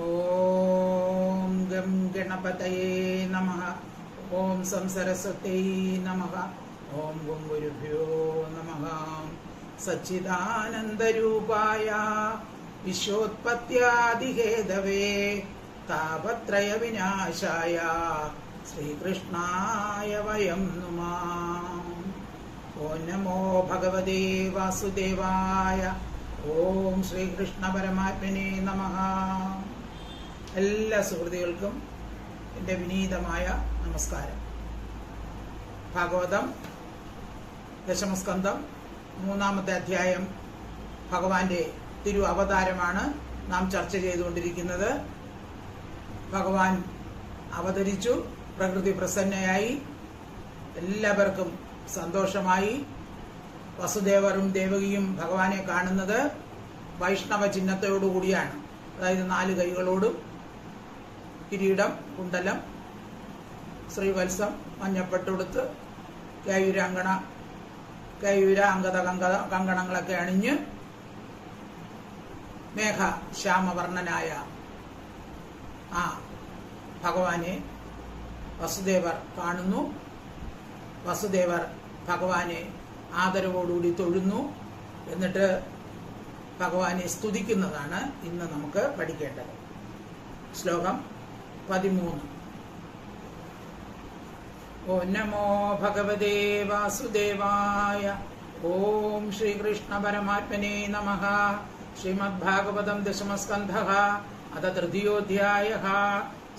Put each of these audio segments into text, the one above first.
ഓം gum ഗണപതയേ നമഃ. ഓം സംസരസ്വത്യൈ നമഃ. ഓം ഗും ഗുരുഭ്യോ നമഃ. സച്ചിദാനന്ദരൂപായ വിശ്വോത്പത്യാദിഹേതവേ താപത്രയ വിനാശായ ശ്രീകൃഷ്ണായ വയം നമഃ. ഓം നമോ ഭഗവതേ വാസുദേവായ. ഓം ശ്രീകൃഷ്ണ പരമാത്മനേ നമഃ. എല്ലാ സുഹൃത്തുക്കൾക്കും എൻ്റെ വിനീതമായ നമസ്കാരം. ഭാഗവതം ദശമസ്കന്ധം 3-ാമത്തെ അധ്യായം ഭഗവാന്റെ തിരു അവതാരമാണ് നാം ചർച്ച ചെയ്തുകൊണ്ടിരിക്കുന്നത്. ഭഗവാൻ അവതരിച്ചു, പ്രകൃതി പ്രസന്നയായി, എല്ലാവർക്കും സന്തോഷമായി. വസുദേവരും ദേവകിയും ഭഗവാനെ കാണുന്നത് വൈഷ്ണവ ചിഹ്നത്തോടുകൂടിയാണ്. അതായത് 4 കൈകളോടും കിരീടം, കുണ്ടലം, ശ്രീവത്സം, മഞ്ഞപ്പെട്ടുടുത്ത്, കേയൂര അംഗത കങ്കണങ്ങളൊക്കെ അണിഞ്ഞ് മേഘ ശ്യാമവർണ്ണനായ ആ ഭഗവാനെ വസുദേവർ കാണുന്നു. വസുദേവർ ഭഗവാനെ ആദരവോടുകൂടി തൊഴുന്നു. എന്നിട്ട് ഭഗവാനെ സ്തുതിക്കുന്നതാണ് ഇന്ന് നമുക്ക് പഠിക്കേണ്ടത്. ശ്ലോകം 13. ഓം നമോ ഭഗവതേ വാസുദേവായ. ഓം ശ്രീകൃഷ്ണ പരമാത്മനേ നമഃ. ശ്രീമദ്ഭാഗവതം ദശമസ്കന്ധഃ അഥ തൃതീയോധ്യായഃ.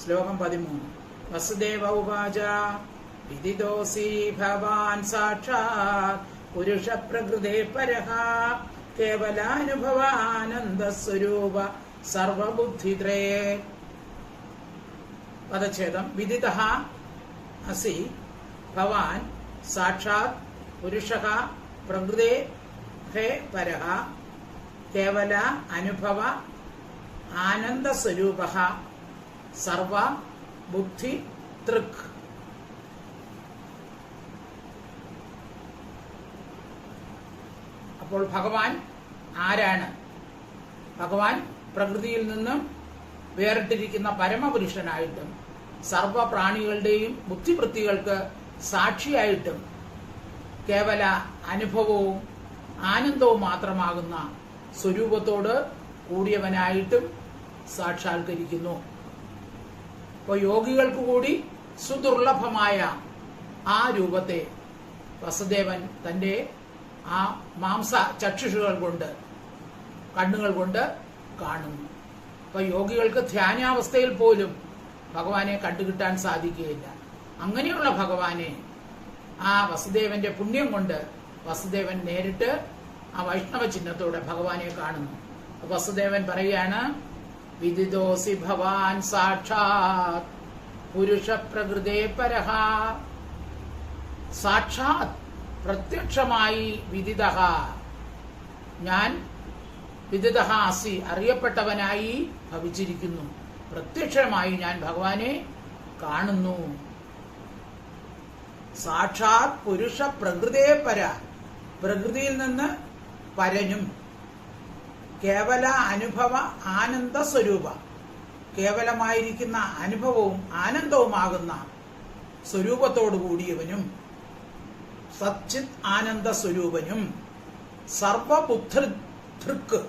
ശ്ലോകം 13. വസുദേവ ഉവാച വിദിതോസി ഭവാൻ സാക്ഷാത് പുരുഷ പ്രകൃതേ പരഃ കേവലാനുഭവാനന്ദസ്വരൂപ സർവബുദ്ധിത്രേ. പദച്ഛേദം. വിദിതഃ അസി ഭവാൻ സാക്ഷാത് പുരുഷഃ പ്രകൃതേ പരഃ കേവല അനുഭവ ആനന്ദസ്വരൂപഃ സർവബുദ്ധി തൃക്. അപ്പോൾ ഭഗവാൻ ആരാണ്? ഭഗവാൻ പ്രകൃതിയിൽ നിന്നും വേറിട്ടിരിക്കുന്ന പരമപുരുഷനായിട്ടും സർവപ്രാണികളുടെയും ബുദ്ധിവൃത്തികൾക്ക് സാക്ഷിയായിട്ടും കേവല അനുഭവവും ആനന്ദവും മാത്രമാകുന്ന സ്വരൂപത്തോട് കൂടിയവനായിട്ടും സാക്ഷാത്കരിക്കുന്നു. അപ്പോൾ യോഗികൾക്ക് കൂടി സുദുർലഭമായ ആ രൂപത്തെ വസുദേവൻ തന്റെ ആ മാംസ ചക്ഷുഷുകൾ കൊണ്ട്, കണ്ണുകൾ കൊണ്ട് കാണുന്നു. അപ്പൊ യോഗികൾക്ക് ധ്യാനാവസ്ഥയിൽ പോലും ഭഗവാനെ കണ്ടുകിട്ടാൻ സാധിക്കുകയില്ല. അങ്ങനെയുള്ള ഭഗവാനെ ആ വസുദേവന്റെ പുണ്യം കൊണ്ട് വസുദേവൻ നേരിട്ട് ആ വൈഷ്ണവ ചിഹ്നത്തോടെ ഭഗവാനെ കാണുന്നു. വസുദേവൻ പറയാണ്, വിദിതോസി ഭവാൻ സാക്ഷാത് പുരുഷ പ്രകൃതേ പരഃ. സാക്ഷാത് പ്രത്യക്ഷമായി വിദിതഃ, ഞാൻ വിദിതഃ അസി അറിയപ്പെട്ടവനായി ഭവിച്ചിരിക്കുന്നു. പ്രത്യക്ഷമായി ഞാൻ ഭഗവാനെ കാണുന്നു. സാക്ഷാത് പുരുഷ പ്രകൃതേ പര, പ്രകൃതിയിൽ നിന്ന് പരനും കേവല അനുഭവ ആനന്ദ സ്വരൂപ, കേവലമായിരിക്കുന്ന അനുഭവവും ആനന്ദവുമാകുന്ന സ്വരൂപത്തോടു കൂടിയവനും സച്ചിത് ആനന്ദ സ്വരൂപനും സർവബുദ്ധിതൃക്,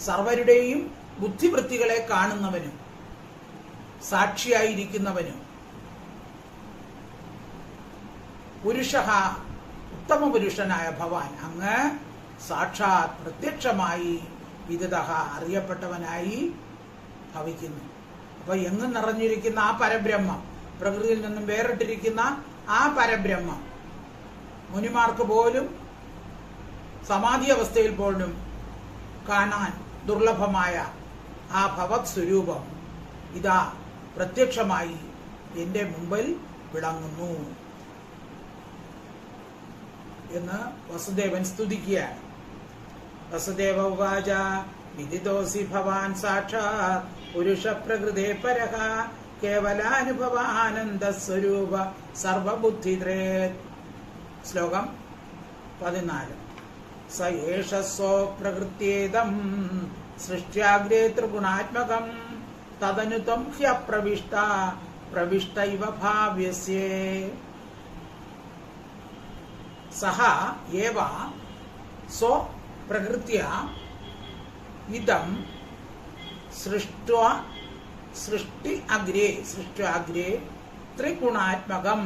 സർവരുടെയും ബുദ്ധിവൃത്തികളെ കാണുന്നവനും സാക്ഷിയായിരിക്കുന്നവനും പുരുഷഃ ഉത്തമ പുരുഷനായ ഭവാൻ അങ്ങ് സാക്ഷാത് പ്രത്യക്ഷമായി വിദിതഃ അറിയപ്പെട്ടവനായി ഭവിക്കുന്നു. അപ്പൊ എങ്ങും നിറഞ്ഞിരിക്കുന്ന ആ പരബ്രഹ്മം, പ്രകൃതിയിൽ നിന്നും വേറിട്ടിരിക്കുന്ന ആ പരബ്രഹ്മം മുനിമാർക്ക് പോലും സമാധി അവസ്ഥയിൽ പോലും കാണാൻ ദുർലഭമായ ആ ഭവത് സ്വരൂപം ഇതാ പ്രത്യക്ഷമായി എന്റെ മുമ്പിൽ വിളങ്ങുന്നു എന്ന് വസുദേവൻ സ്തുതിക്കുകയാണ്. വസുദേവ ഉവാച വിദിതോസി ഭവാൻ സാക്ഷാത് പുരുഷ പ്രകൃതേ പരഃ കേവലാനുഭവ ആനന്ദസ്വരൂപ സർവബുദ്ധിത്രേ. ശ്ലോകം 14. സ ഏഷ സ്വ പ്രകൃത്യേദം സൃഷ്ട്യാഗ്രേ ത്രിഗുണാത്മകം തദനു ത്വം ഹ്യപ്രവിഷ്ട പ്രവിഷ്ട ഇവ ഭാവ്യസ്യേ. സഹ ഏവ സ്വ പ്രകൃത്യ ഇദം സൃഷ്ടി അഗ്രേ ത്രിഗുണാത്മകം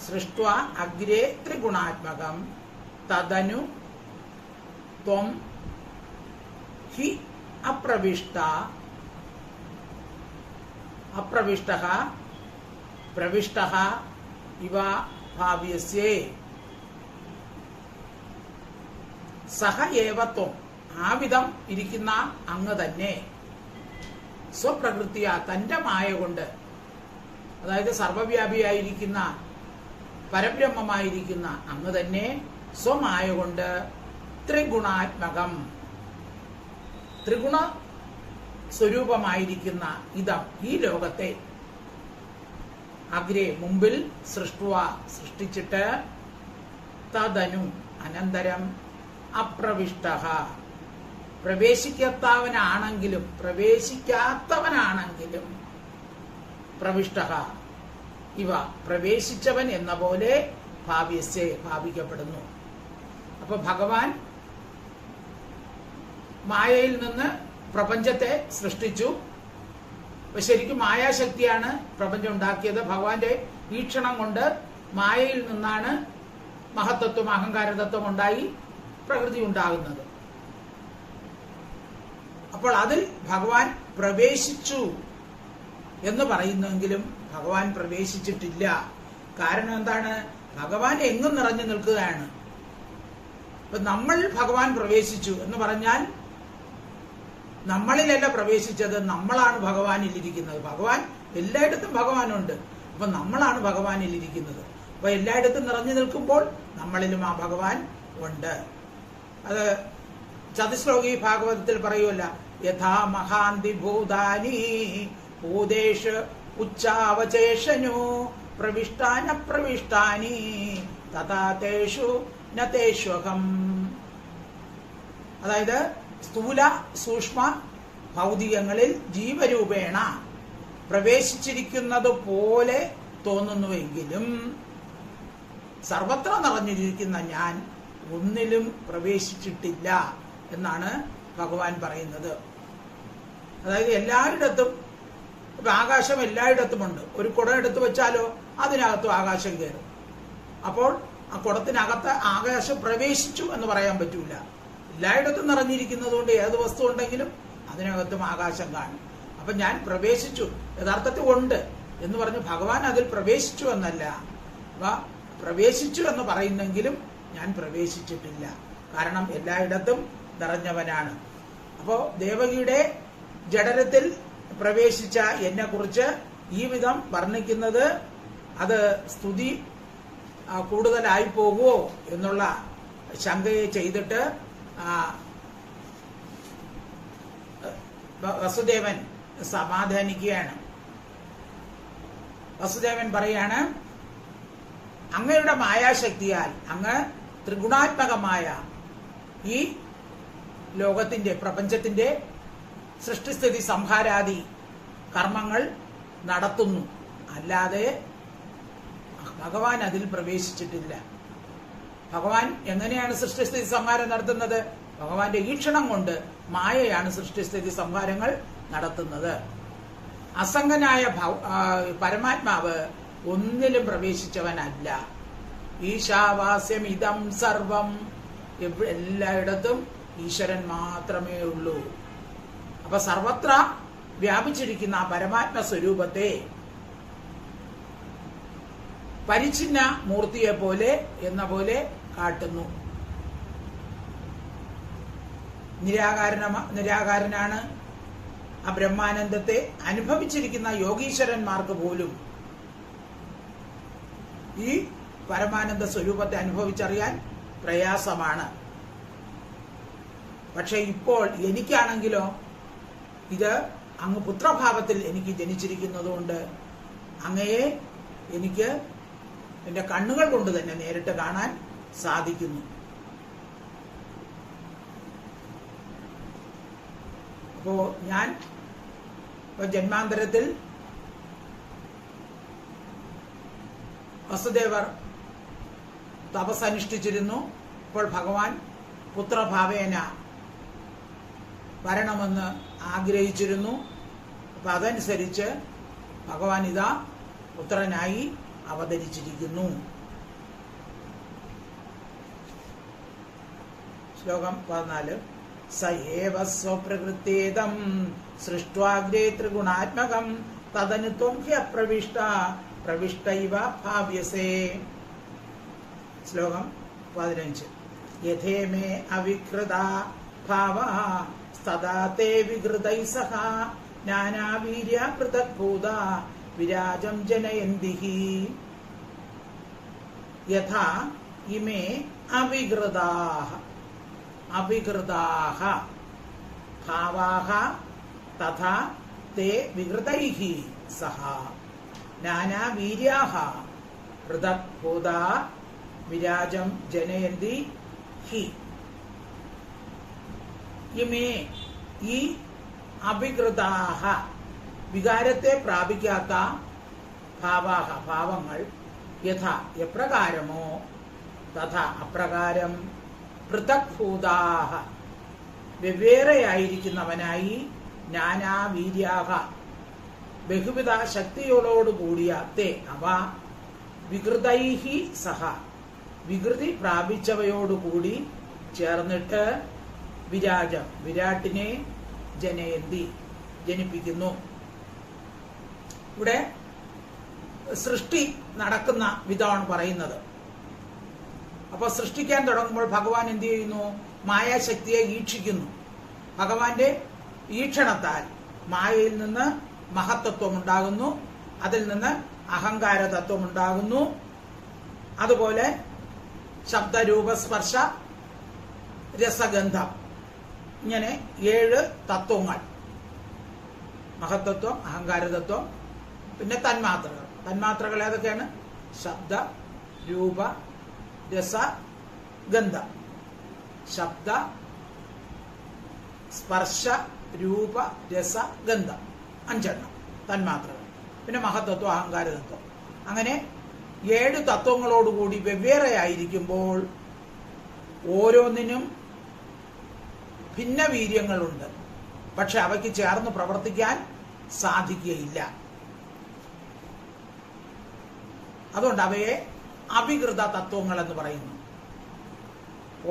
സൃഷ്ട്വാ അഗ്രേ ത്രിഗുണാത്മകം തദനു ത്വം ഹി അപ്രവിഷ്ടഃ പ്രവിഷ്ടഃ ഇവ ഭാവ്യസ്യേ. സഹ ഏവ ത്വം, ആ വിധം ഇരിക്കുന്ന അങ്ങ് തന്നെ, സ്വപ്രകൃതിയ തന്റെ മായ കൊണ്ട്, അതായത് സർവവ്യാപിയായിരിക്കുന്ന പരബ്രഹ്മമായിരിക്കുന്ന അങ്ങ് തന്നെ സ്വമായ കൊണ്ട് ത്രിഗുണാത്മകം, ത്രിഗുണ സ്വരൂപമായിരിക്കുന്ന ഇതം ഈ ലോകത്തെ അഗ്രേ മുമ്പിൽ സൃഷ്ടിച്ചിട്ട് തദനു അനന്തരം അപ്രവിഷ്ടഃ പ്രവേശിക്കാത്തവനാണെങ്കിലും പ്രവിഷ്ടഃ ഇവ പ്രവേശിച്ചവൻ എന്ന പോലെ ഭാവ്യസ്യേ ഭാവിക്കപ്പെടുന്നു. അപ്പൊ ഭഗവാൻ മായയിൽ നിന്ന് പ്രപഞ്ചത്തെ സൃഷ്ടിച്ചു. ശരിക്കും മായാശക്തിയാണ് പ്രപഞ്ചം ഉണ്ടാക്കിയത്. ഭഗവാന്റെ വീക്ഷണം കൊണ്ട് മായയിൽ നിന്നാണ് മഹത്തത്വം അഹങ്കാരതത്വം ഉണ്ടായി പ്രകൃതി ഉണ്ടാകുന്നത്. അപ്പോൾ അതിൽ ഭഗവാൻ പ്രവേശിച്ചു എന്ന് പറയുന്നെങ്കിലും ഭഗവാൻ പ്രവേശിച്ചിട്ടില്ല. കാരണം എന്താണ്? ഭഗവാൻ എങ്ങും നിറഞ്ഞു നിൽക്കുകയാണ്. ഇപ്പൊ നമ്മൾ ഭഗവാൻ പ്രവേശിച്ചു എന്ന് പറഞ്ഞാൽ നമ്മളിലല്ല പ്രവേശിച്ചത്, നമ്മളാണ് ഭഗവാനിലിരിക്കുന്നത്. ഭഗവാൻ എല്ലായിടത്തും ഭഗവാനുണ്ട്. അപ്പൊ നമ്മളാണ് ഭഗവാനിലിരിക്കുന്നത്. അപ്പൊ എല്ലായിടത്തും നിറഞ്ഞു നിൽക്കുമ്പോൾ നമ്മളിലും ആ ഭഗവാൻ ഉണ്ട്. അത് ചതുശ്ലോകി ഭാഗവതത്തിൽ പറയുമല്ല, യഥാ മഹാന്തി ഭൂതാനി ഭൂതേഷു ഉച്ചാവചേഷനു പ്രവിഷ്ടാനപ്രവിഷ്ടാനി തഥാ തേഷു നതേഷ്വഹം. അതായത് സ്ഥൂല സൂക്ഷ്മ ഭൗതികങ്ങളിൽ ജീവരൂപേണ പ്രവേശിച്ചിരിക്കുന്നത് പോലെ തോന്നുന്നുവെങ്കിലും സർവത്ര നിറഞ്ഞിരിക്കുന്ന ഞാൻ ഒന്നിലും പ്രവേശിച്ചിട്ടില്ല എന്നാണ് ഭഗവാൻ പറയുന്നത്. അതായത് എല്ലായിടത്തും, ഇപ്പൊ ആകാശം എല്ലായിടത്തുമുണ്ട്. ഒരു കുടം എടുത്തു വെച്ചാലോ അതിനകത്തും ആകാശം കയറും. അപ്പോൾ ആ കുടത്തിനകത്ത് ആകാശം പ്രവേശിച്ചു എന്ന് പറയാൻ പറ്റൂല. എല്ലായിടത്തും നിറഞ്ഞിരിക്കുന്നത് കൊണ്ട് ഏത് വസ്തു ഉണ്ടെങ്കിലും അതിനകത്തും ആകാശം കാണും. അപ്പൊ ഞാൻ പ്രവേശിച്ചു, യഥാർത്ഥത്തിൽ ഉണ്ട് എന്ന് പറഞ്ഞ് ഭഗവാൻ അതിൽ പ്രവേശിച്ചു എന്നല്ല, പ്രവേശിച്ചു എന്ന് പറയുന്നെങ്കിലും ഞാൻ പ്രവേശിച്ചിട്ടില്ല. കാരണം എല്ലായിടത്തും നിറഞ്ഞവനാണ്. അപ്പോ ദേവകിയുടെ ജഡരത്തിൽ പ്രവേശിച്ച എന്നെ കുറിച്ച് ഈ വിധം വർണ്ണിക്കുന്നത് അത് സ്തുതി കൂടുതലായി പോകുമോ എന്നുള്ള ശങ്കയെ ചെയ്തിട്ട് വസുദേവൻ സമാധാനിക്കുകയാണ്. വസുദേവൻ പറയാണ്, അങ്ങയുടെ മായാശക്തിയാൽ അങ്ങ് ത്രിഗുണാത്മകമായ ഈ ലോകത്തിന്റെ പ്രപഞ്ചത്തിന്റെ സൃഷ്ടിസ്ഥിതി സംഹാരാദി കർമ്മങ്ങൾ നടത്തുന്നു, അല്ലാതെ ഭഗവാൻ അതിൽ പ്രവേശിച്ചിട്ടില്ല. ഭഗവാൻ എങ്ങനെയാണ് സൃഷ്ടിസ്ഥിതി സംഹാരം നടത്തുന്നത്? ഭഗവാന്റെ ഈക്ഷണം കൊണ്ട് മായയാണ് സൃഷ്ടിസ്ഥിതി സംഹാരങ്ങൾ നടത്തുന്നത്. അസംഗനായ പരമാത്മാവ് ഒന്നിലും പ്രവേശിച്ചവനല്ല. ഈശാവാസ്യം ഇതം സർവം, എല്ലായിടത്തും ഈശ്വരൻ മാത്രമേ ഉള്ളൂ. അപ്പൊ സർവത്ര വ്യാപിച്ചിരിക്കുന്ന പരമാത്മ സ്വരൂപത്തെ പരിച്ഛിന്ന മൂർത്തിയെ പോലെ എന്ന പോലെ കാട്ടുന്നു. നിരാകാരനാണ്. ആ ബ്രഹ്മാനന്ദത്തെ അനുഭവിച്ചിരിക്കുന്ന യോഗീശ്വരന്മാർക്ക് പോലും ഈ പരമാനന്ദ സ്വരൂപത്തെ അനുഭവിച്ചറിയാൻ പ്രയാസമാണ്. പക്ഷെ ഇപ്പോൾ എനിക്കാണെങ്കിലോ ഇത് അങ്ങ് പുത്രഭാവത്തിൽ എനിക്ക് ജനിച്ചിരിക്കുന്നതുകൊണ്ട് അങ്ങയെ എനിക്ക് എന്റെ കണ്ണുകൾ കൊണ്ട് തന്നെ നേരിട്ട് കാണാൻ സാധിക്കുന്നു. അപ്പോ ഞാൻ ജന്മാന്തരത്തിൽ വസുദേവർ തപസ്സനുഷ്ഠിച്ചിരുന്നു. ഇപ്പോൾ ഭഗവാൻ പുത്രഭാവേന വരണമെന്ന് ആഗ്രഹിച്ചിരുന്നു. അപ്പൊ അതനുസരിച്ച് ഭഗവാൻ ഇതാ പുത്രനായി അവതരിച്ചിരിക്കുന്നു. ശ്ലോകം 14. സ ഏവ സ്വപ്രകൃത്യേദം സൃഷ്ട്വാഗ്രേ ത്രിഗുണാത്മകം തദനു ത്വം ഹി അപ്രവിഷ്ട പ്രവിഷ്ടൈവ ഭാവ്യസേ. ശ്ലോകം 15. യഥേമേ അവികൃതാ ഭാവഃ തഥാ തേ വികൃതൈ സഹ നാനാവീര്യ പൃഥക്ഭൂത വിരാജം ജനയന്തിഃ. യഥാ ഇമേ അവികൃതാഃ ഭാവാഃ തഥാ തേ വികൃതൈഃ സഹ നാനാവീര്യാഃ പൃഥക്ഭൂത വിരാജം ജനയന്തി ഹി. ഇമേ ഈ അവികൃതാഹ വികാരത്തെ പ്രാപിക്കാത്ത ഭാവാഹ ഭാവങ്ങൾ യഥ എപ്രകാരമോ തഥ അപ്രകാരം പൃഥക്ഭൂതാഹ വെവ്വേറെയായിരിക്കുന്നവനായി നാനാവീര്യാഹ ബഹുവിധ ശക്തികളോടുകൂടിയ തേ അവ വികൃതൈഹി സഹ വികൃതി പ്രാപിച്ചവയോടുകൂടി ചേർന്നിട്ട് വിരാജം വിരാട്ടിനെ ജനയന്തി ജനിപ്പിക്കുന്നു. ഇവിടെ സൃഷ്ടി നടക്കുന്ന വിധമാണ് പറയുന്നത്. അപ്പൊ സൃഷ്ടിക്കാൻ തുടങ്ങുമ്പോൾ ഭഗവാൻ എന്ത് ചെയ്യുന്നു? മായാശക്തിയെ ഈക്ഷിക്കുന്നു. ഭഗവാന്റെ ഈക്ഷണത്താൽ മായയിൽ നിന്ന് മഹത്തത്വം ഉണ്ടാകുന്നു, അതിൽ നിന്ന് അഹങ്കാര തത്വം ഉണ്ടാകുന്നു. അതുപോലെ ശബ്ദരൂപസ്പർശ രസഗന്ധം ഇങ്ങനെ 7 തത്വങ്ങൾ, മഹത്തത്വം, അഹങ്കാരതത്വം, പിന്നെ തന്മാത്രകൾ. തന്മാത്രകൾ ഏതൊക്കെയാണ്? ശബ്ദ രൂപ രസ ഗന്ധം. ശബ്ദ സ്പർശ രൂപ രസ ഗന്ധം 5 തന്മാത്രകൾ. പിന്നെ മഹത്തത്വം, അഹങ്കാരതത്വം. അങ്ങനെ 7 തത്വങ്ങളോടുകൂടി വെവ്വേറെയായിരിക്കുമ്പോൾ ഓരോന്നിനും ഭിന്ന വീര്യങ്ങളുണ്ട്. പക്ഷെ അവയ്ക്ക് ചേർന്ന് പ്രവർത്തിക്കാൻ സാധിക്കുകയില്ല. അതുകൊണ്ട് അവയെ അവികൃത തത്വങ്ങൾ എന്ന് പറയുന്നു.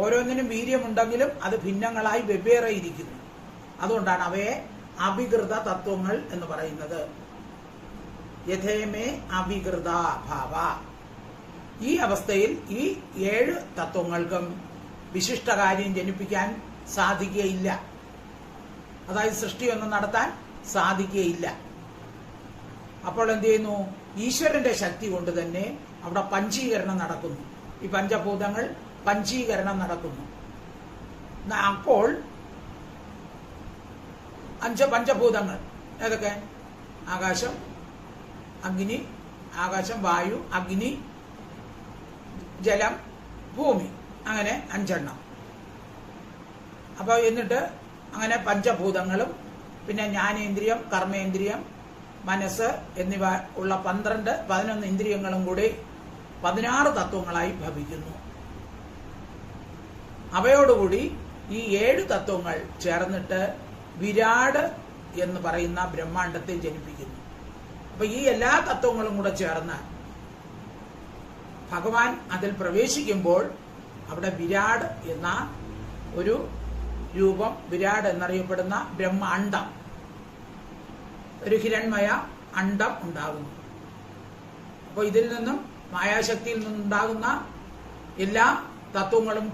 ഓരോന്നിനും വീര്യമുണ്ടെങ്കിലും അത് ഭിന്നങ്ങളായി വെവ്വേറെ ഇരിക്കുന്നു. അതുകൊണ്ടാണ് അവയെ അവികൃത തത്വങ്ങൾ എന്ന് പറയുന്നത്. യഥേമേ അവികൃത ഭാവ. ഈ അവസ്ഥയിൽ ഈ 7 തത്വങ്ങൾക്കും വിശിഷ്ടകാര്യം ജനിപ്പിക്കാൻ സാധിക്കുകയില്ല. അതായത് സൃഷ്ടിയൊന്നും നടത്താൻ സാധിക്കുകയില്ല. അപ്പോൾ എന്ത് ചെയ്യുന്നു? ഈശ്വരന്റെ ശക്തി കൊണ്ട് തന്നെ അവിടെ പഞ്ചീകരണം നടക്കുന്നു. ഈ പഞ്ചഭൂതങ്ങൾ പഞ്ചീകരണം നടക്കുന്നു. അപ്പോൾ 5 പഞ്ചഭൂതങ്ങൾ ഏതൊക്കെ? ആകാശം, അഗ്നി, ആകാശം, വായു, അഗ്നി, ജലം, ഭൂമി, അങ്ങനെ 5. അപ്പോൾ എന്നിട്ട് അങ്ങനെ പഞ്ചഭൂതങ്ങളും പിന്നെ ജ്ഞാനേന്ദ്രിയം, കർമ്മേന്ദ്രിയം, മനസ്സ് എന്നിവ ഉള്ള 11 ഇന്ദ്രിയങ്ങളും കൂടി 16 തത്വങ്ങളായി ഭവിക്കുന്നു. അവയോടുകൂടി ഈ 7 തത്വങ്ങൾ ചേർന്നിട്ട് വിരാട് എന്ന് പറയുന്ന ബ്രഹ്മാണ്ടത്തെ ജനിപ്പിക്കുന്നു. അപ്പൊ ഈ എല്ലാ തത്വങ്ങളും കൂടെ ചേർന്ന് ഭഗവാൻ അതിൽ പ്രവേശിക്കുമ്പോൾ അവിടെ വിരാട് എന്ന ഒരു രൂപം, വിരാട് എന്നറിയപ്പെടുന്ന ബ്രഹ്മാണ്ടം, ഒരു ഹിരൺമയ അണ്ടം ഉണ്ടാകുന്നു. അപ്പോൾ ഇതിൽ നിന്നും മായാശക്തിയിൽ നിന്നുണ്ടാകുന്ന എല്ലാ തത്വങ്ങളും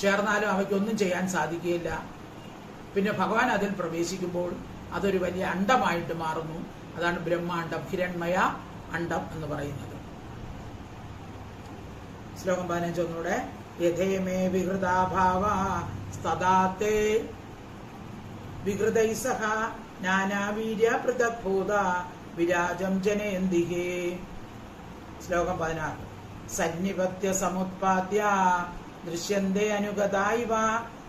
ചേർന്നാലും അവയ്ക്കൊന്നും ചെയ്യാൻ സാധിക്കുകയില്ല. പിന്നെ ഭഗവാൻ അതിൽ പ്രവേശിക്കുമ്പോൾ അതൊരു വലിയ അണ്ടമായിട്ട് മാറുന്നു. അതാണ് ബ്രഹ്മാണ്ടം, ഹിരൺമയ അണ്ടം എന്ന് പറയുന്നത്. ശ്ലോകം 15 ഒന്നുകൂടെ. യഥേമേ വികൃതാഭാവ തഥാ വികൃതൈ സഹ നാനാവീര്യ പൃഥക്ഭൂത വിരാജം ജനയന്തിഃ. ശ്ലോകം 16. സന്നിപത്യ സമുത്പാദ്യ ദൃശ്യന്തേ അനുഗതാ ഇവ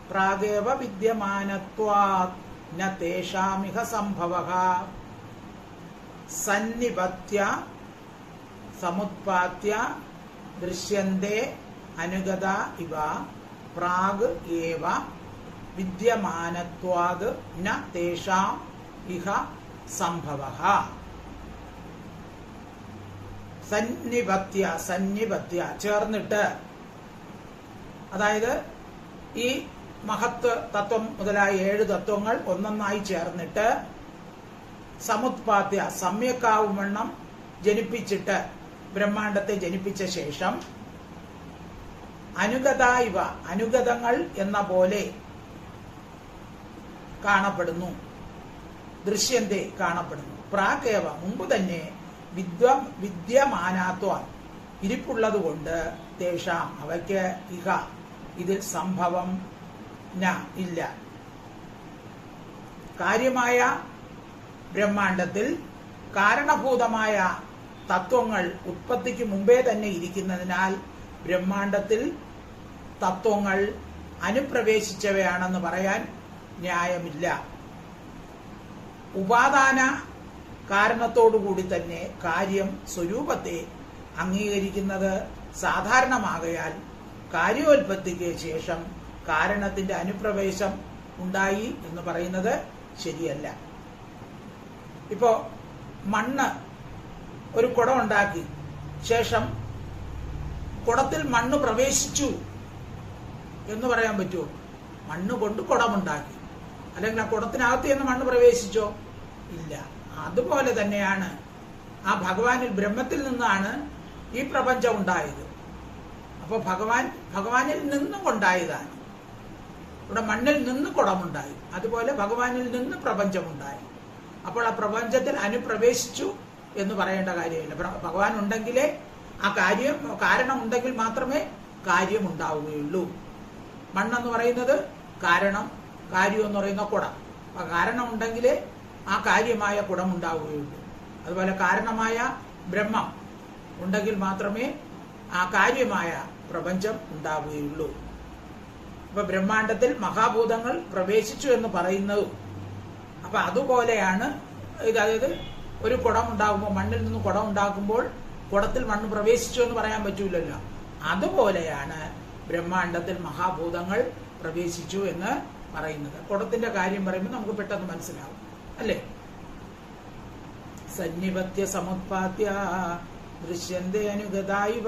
പ്രാഗേവ വിദ്യമാനത്വാത് ന തേഷാമിഹ സംഭവഃ സന്നിപത്യ സമുത്പാത്യ ദൃശ്യന്തേ അനുഗത ഇവ പ്രാഗ് ഏവ വിദ്യമാനത്വാത് ന തേഷാം ഇഹ സംഭവഃ. സന്നിപത്യ ചേർന്നിട്ട്, അതായത് ഈ മഹത്ത് തത്വം മുതലായ 7 തത്വങ്ങൾ ഒന്നൊന്നായി ചേർന്നിട്ട് സമുത്പാദ്യ സമ്യക്കാവുമെണ്ണം ജനിപ്പിച്ചിട്ട് ബ്രഹ്മാണ്ടത്തെ ജനിപ്പിച്ച ശേഷം അനുഗത ഇവ അനുഗതങ്ങൾ എന്ന പോലെ കാണപ്പെടുന്നു, ദൃശ്യന്തേ കാണപ്പെടുന്നു. പ്രാഗേവ മുമ്പ് തന്നെ വിദ്യമാനാത്വം ഇരിപ്പുള്ളതുകൊണ്ട് തേഷാം അവയ്ക്ക് ഇഹ ഇതിൽ സംഭവം ന ഇല്ല. കാര്യമായ ബ്രഹ്മാണ്ടത്തിൽ കാരണഭൂതമായ തത്വങ്ങൾ ഉത്പത്തിക്ക് മുമ്പേ തന്നെ ഇരിക്കുന്നതിനാൽ ബ്രഹ്മാണ്ടത്തിൽ തത്വങ്ങൾ അനുപ്രവേശിച്ചവയാണെന്ന് പറയാൻ ന്യായമില്ല. ഉപാദാന കാരണത്തോടുകൂടി തന്നെ കാര്യം സ്വരൂപത്തെ അംഗീകരിക്കുന്നത് സാധാരണമാകയാൽ കാര്യോൽപത്തിക്ക് ശേഷം കാരണത്തിന്റെ അനുപ്രവേശം ഉണ്ടായി എന്ന് പറയുന്നത് ശരിയല്ല. ഇപ്പോ മണ്ണ് ഒരു കുടം ഉണ്ടാക്കി, ശേഷം കുടത്തിൽ മണ്ണ് പ്രവേശിച്ചു എന്ന് പറയാൻ പറ്റുമോ? മണ്ണ് കൊണ്ട് കുടമുണ്ടാക്കി, അല്ലെങ്കിൽ ആ കുടത്തിനകത്ത് നിന്ന് മണ്ണ് പ്രവേശിച്ചോ? ഇല്ല. അതുപോലെ തന്നെയാണ് ആ ഭഗവാനിൽ, ബ്രഹ്മത്തിൽ നിന്നാണ് ഈ പ്രപഞ്ചം ഉണ്ടായത്. അപ്പോൾ ഭഗവാനിൽ നിന്നും ഉണ്ടായതാണ്. ഇവിടെ മണ്ണിൽ നിന്ന് കുടമുണ്ടായി, അതുപോലെ ഭഗവാനിൽ നിന്ന് പ്രപഞ്ചമുണ്ടായി. അപ്പോൾ ആ പ്രപഞ്ചത്തിൽ അനുപ്രവേശിച്ചു എന്ന് പറയേണ്ട കാര്യമില്ല. ഭഗവാൻ ഉണ്ടെങ്കിലേ ആ കാരണം ഉണ്ടെങ്കിൽ മാത്രമേ കാര്യം ഉണ്ടാവുകയുള്ളൂ. മണ്ണെന്ന് പറയുന്നത് കാരണം, കാര്യം എന്ന് പറയുന്ന കുടം. കാരണം ഉണ്ടെങ്കിലേ ആ കാര്യമായ കുടം ഉണ്ടാവുകയുള്ളൂ. അതുപോലെ കാരണമായ ബ്രഹ്മം ഉണ്ടെങ്കിൽ മാത്രമേ ആ കാര്യമായ പ്രപഞ്ചം ഉണ്ടാവുകയുള്ളൂ. ഇപ്പൊ ബ്രഹ്മാണ്ടത്തിൽ മഹാഭൂതങ്ങൾ പ്രവേശിച്ചു എന്ന് പറയുന്നതും അപ്പൊ അതുപോലെയാണ്. അതായത് ഒരു കുടം ഉണ്ടാകുമ്പോൾ, മണ്ണിൽ നിന്ന് കുടം ഉണ്ടാക്കുമ്പോൾ കുടത്തിൽ മണ്ണ് പ്രവേശിച്ചു എന്ന് പറയാൻ പറ്റൂലല്ലോ. അതുപോലെയാണ് ബ്രഹ്മാണ്ടത്തിൽ മഹാഭൂതങ്ങൾ പ്രവേശിച്ചു എന്ന് പറയുന്നത്. കുടത്തിന്റെ കാര്യം പറയുമ്പോൾ നമുക്ക് പെട്ടെന്ന് മനസ്സിലാവും, അല്ലേ? സന്നിപത്യ സമുത്പാദ്യ ദൃശ്യന്തേ അനുഗതായിവ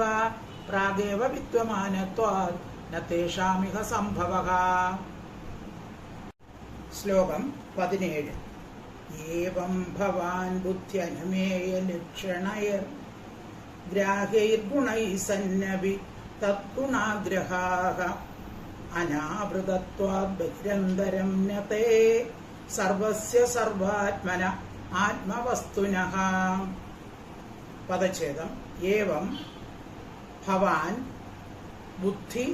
പ്രാഗേവ വിദ്യമാനത്വാത് ന തേഷാമിഹ സംഭവഃ. ശ്ലോകം 17. ഏവം ഭവാൻ ബുദ്ധ്യനുമേയ ലക്ഷണൈർ ഗ്രാഹൈർഗുണൈഃ സന്നപി തദ്ഗുണാഗ്രഹാഃ അനാവൃതത്വാദ് ബഹിരന്തരം ന തേ സർവസ്യ സർവാത്മന ആത്മവസ്തുനഃ. പദച്ഛേദം. ഏവം ഭവാൻ ബുദ്ധി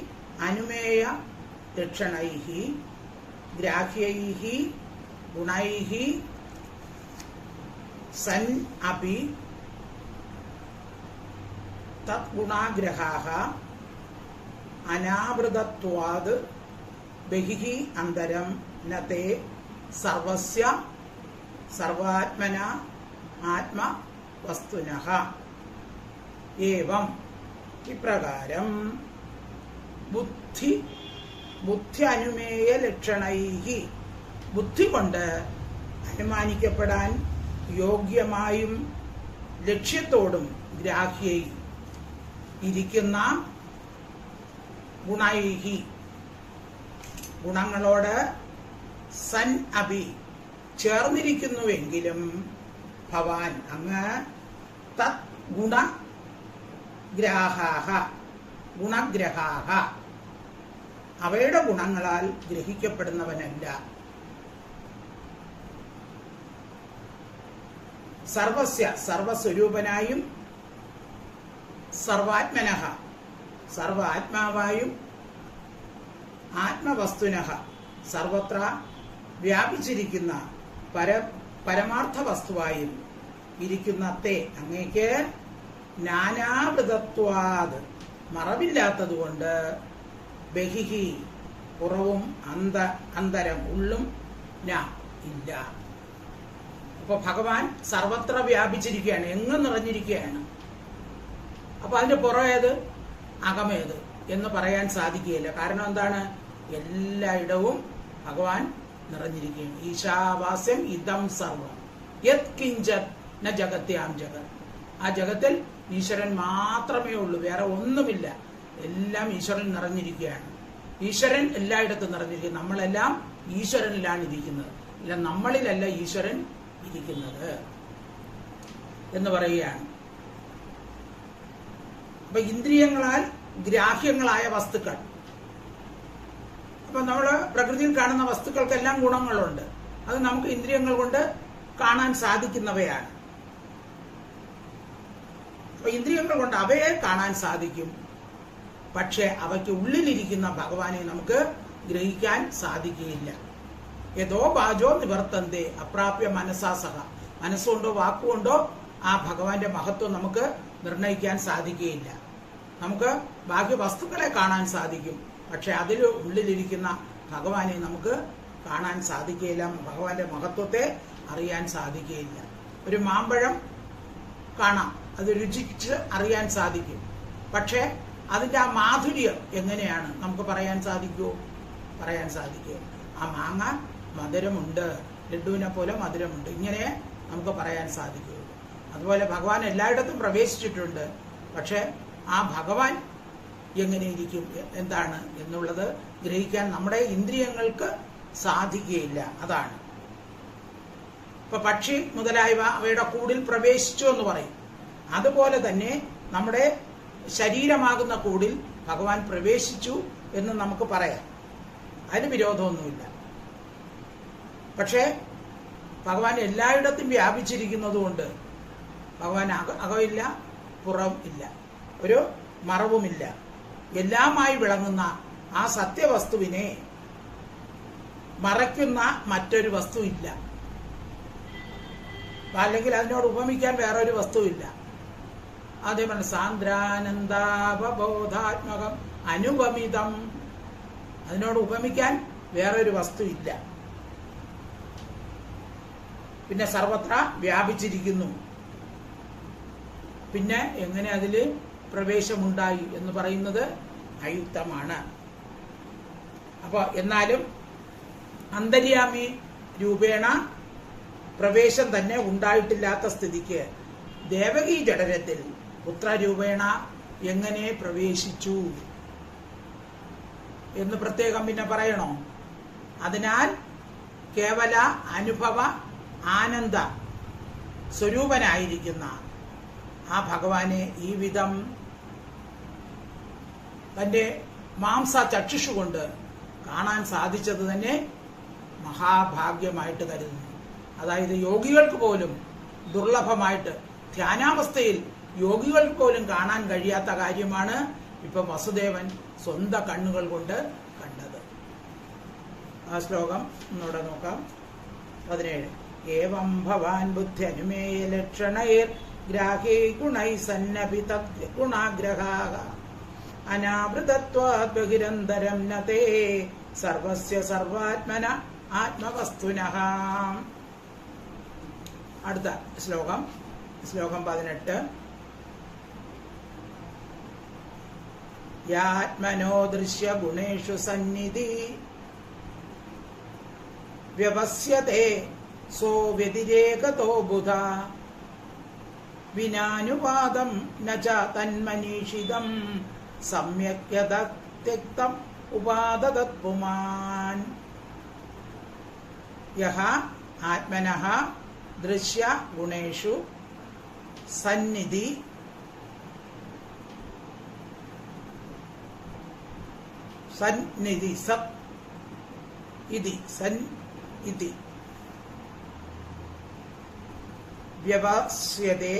അനുമേയ ലക്ഷണൈഃ ഗ്രാഹ്യൈഃ ഗുണൈഃ സൻ അപി തദ്ഗുണാഗ്രഹാഃ അനാവൃതത്വാദ് ബഹിഃ അന്തരം ന തേ സർവസ്യ സർവാത്മന ആത്മവസ്തുനഃ. ഏവം ഇപ്രകാരം ബുദ്ധി അനുമേയ ലക്ഷണൈഃ ബുദ്ധി കൊണ്ട് അനുമാനിക്കപ്പെടാൻ യോഗ്യമായും ലക്ഷ്യത്തോടും ഗ്രാഹ്യൈ ഇരിക്കുന്ന ഗുണൈഃ ഗുണങ്ങളോട് സൻ അപി ചേർന്നിരിക്കുന്നുവെങ്കിലും ഭവാൻ അങ്ങ് തത് ഗുണഗ്രഹാഃ അവയുടെ ഗുണങ്ങളാൽ ഗ്രഹിക്കപ്പെടുന്നവനല്ല. സർവസ്വരൂപനായും സർവാത്മനഃ സർവാത്മാവായും ആത്മവസ്തുനഃ സർവത്ര വ്യാപിച്ചിരിക്കുന്ന പരമാർത്ഥ വസ്തുവായും ഇരിക്കുന്ന തേ അങ്ങേക്ക് നാനാവൃതത്വാദ് മറവില്ലാത്തതുകൊണ്ട് ബഹിഹി പുറവും അന്തരം ഉള്ളും ഇല്ല. അപ്പൊ ഭഗവാൻ സർവത്ര വ്യാപിച്ചിരിക്കുകയാണ്, എങ്ങും നിറഞ്ഞിരിക്കുകയാണ്. അപ്പൊ അതിന്റെ പുറമേത് അകമേത് എന്ന് പറയാൻ സാധിക്കുകയില്ല. കാരണം എന്താണ്? എല്ലായിടവും ഭഗവാൻ നിറഞ്ഞിരിക്കുകയാണ്. ഈശാവാസ്യം ഇതം സർവം യത് കിഞ്ചത് ന ജഗത്യാം ജഗത്. ആ ജഗത്തിൽ ഈശ്വരൻ മാത്രമേ ഉള്ളൂ, വേറെ ഒന്നുമില്ല. എല്ലാം ഈശ്വരൻ നിറഞ്ഞിരിക്കുകയാണ്. ഈശ്വരൻ എല്ലായിടത്തും നിറഞ്ഞിരിക്കുന്നു. നമ്മളെല്ലാം ഈശ്വരനിലാണ് ഇരിക്കുന്നത്, ഇല്ല നമ്മളിലല്ല ഈശ്വരൻ ഇരിക്കുന്നത് എന്ന് പറയുകയാണ്. അപ്പൊ ഇന്ദ്രിയങ്ങളാൽ ഗ്രാഹ്യങ്ങളായ വസ്തുക്കൾ, അപ്പൊ നമ്മൾ പ്രകൃതിയിൽ കാണുന്ന വസ്തുക്കൾക്കെല്ലാം ഗുണങ്ങളുണ്ട്. അത് നമുക്ക് ഇന്ദ്രിയങ്ങൾ കൊണ്ട് കാണാൻ സാധിക്കുന്നവയാണ്. അപ്പൊ ഇന്ദ്രിയങ്ങൾ കൊണ്ട് അവയെ കാണാൻ സാധിക്കും. പക്ഷെ അവയ്ക്ക് ഉള്ളിലിരിക്കുന്ന ഭഗവാനെ നമുക്ക് ഗ്രഹിക്കാൻ സാധിക്കുകയില്ല. യഥോ ബാജോ നിവർത്തന്തേ അപ്രാപ്യ മനസ്സാസഹ. മനസ്സുകൊണ്ടോ വാക്കുകൊണ്ടോ ആ ഭഗവാന്റെ മഹത്വം നമുക്ക് നിർണയിക്കാൻ സാധിക്കുകയില്ല. നമുക്ക് ബാഹ്യ വസ്തുക്കളെ കാണാൻ സാധിക്കും, പക്ഷെ അതിൽ ഉള്ളിലിരിക്കുന്ന ഭഗവാനെ നമുക്ക് കാണാൻ സാധിക്കുകയില്ല. ഭഗവാന്റെ മഹത്വത്തെ അറിയാൻ സാധിക്കുകയില്ല. ഒരു മാമ്പഴം കാണാം, അത് രുചിച്ച് അറിയാൻ സാധിക്കും, പക്ഷെ അതിന്റെ ആ മാധുര്യം എങ്ങനെയാണ് നമുക്ക് പറയാൻ സാധിക്കുമോ? പറയാൻ സാധിക്കുക. ആ മാങ്ങ മധുരമുണ്ട്, ലഡുവിനെ പോലെ മധുരമുണ്ട്, ഇങ്ങനെ നമുക്ക് പറയാൻ സാധിക്കുകയുള്ളൂ. അതുപോലെ ഭഗവാൻ എല്ലായിടത്തും പ്രവേശിച്ചിട്ടുണ്ട്, പക്ഷെ ആ ഭഗവാൻ എങ്ങനെയിരിക്കും, എന്താണ് എന്നുള്ളത് ഗ്രഹിക്കാൻ നമ്മുടെ ഇന്ദ്രിയങ്ങൾക്ക് സാധിക്കുകയില്ല. അതാണ്. ഇപ്പൊ പക്ഷി മുതലായവ അവയുടെ കൂടിൽ പ്രവേശിച്ചു എന്ന് പറയും. അതുപോലെ തന്നെ നമ്മുടെ ശരീരമാകുന്ന കൂടിൽ ഭഗവാൻ പ്രവേശിച്ചു എന്ന് നമുക്ക് പറയാം. അതിന് വിരോധമൊന്നുമില്ല. പക്ഷേ ഭഗവാൻ എല്ലായിടത്തും വ്യാപിച്ചിരിക്കുന്നതുകൊണ്ട് ഭഗവാൻ അകമില്ല, പുറം ഇല്ല, ഒരു മറവുമില്ല. എല്ലാമായി വിളങ്ങുന്ന ആ സത്യവസ്തുവിനെ മറയ്ക്കുന്ന മറ്റൊരു വസ്തു ഇല്ല, അല്ലെങ്കിൽ അതിനോട് ഉപമിക്കാൻ വേറൊരു വസ്തുവില്ല. അതേപോലെ സാന്ദ്രാനന്ദാവബോധാത്മകം അനുപമിതം, അതിനോട് ഉപമിക്കാൻ വേറൊരു വസ്തു ഇല്ല. പിന്നെ സർവത്ര വ്യാപിച്ചിരിക്കുന്നു. പിന്നെ എങ്ങനെ അതിൽ പ്രവേശമുണ്ടായി എന്ന് പറയുന്നത് അയുക്തമാണ്. അപ്പൊ എന്നാലും അന്തര്യാമി രൂപേണ പ്രവേശം തന്നെ ഉണ്ടായിട്ടില്ലാത്ത സ്ഥിതിക്ക് ദേവകീ ജഠരത്തിൽ പുത്രരൂപേണ എങ്ങനെ പ്രവേശിച്ചു എന്ന് പ്രത്യേകം പിന്നെ പറയണോ? അതിനാൽ കേവല അനുഭവ ആനന്ദ സ്വരൂപനായിരിക്കുന്ന ആ ഭഗവാനെ ഈ വിധം തന്റെ മാംസ ചക്ഷുഷുകൊണ്ട് കാണാൻ സാധിച്ചത് തന്നെ മഹാഭാഗ്യമായിട്ട് കരുതുന്നു. അതായത് യോഗികൾക്ക് പോലും ദുർലഭമായിട്ട്, ധ്യാനാവസ്ഥയിൽ യോഗികൾക്ക് പോലും കാണാൻ കഴിയാത്ത കാര്യമാണ് ഇപ്പൊ വസുദേവൻ സ്വന്തം കണ്ണുകൾ കൊണ്ട് കണ്ടത്. ആ ശ്ലോകം ഒന്നുകൂടെ നോക്കാം. 17. ഏവം ഭവാൻ ബുദ്ധി അനുമേയ ലക്ഷണൈർ ഗ്രാഹേ ഗുണൈ സന്നപി തദ് ഗുണാഗ്രഹാഃ അനാവൃതത്വാത് ബഹിരന്തരം നതേ സർവസ്യ സർവാത്മന ആത്മവസ്തുനഃ. അടുത്ത ശ്ലോകം 18. യാത്മനോ ദൃശ്യ ഗുണേഷു സന്നിധി വ്യവസ്യതേ സോ വ്യതിരേകതോ ബുധ വിനാനുവാദം ന ച തന്മനീഷിതം സമ്യക് യദത്യക്തം ഉപാദദത് പുമാൻ. യഹ ആത്മനഃ ദൃശ്യ ഗുണേഷു സന്നിധി സത് ഇതി ഇതി വ്യവസ്യതേ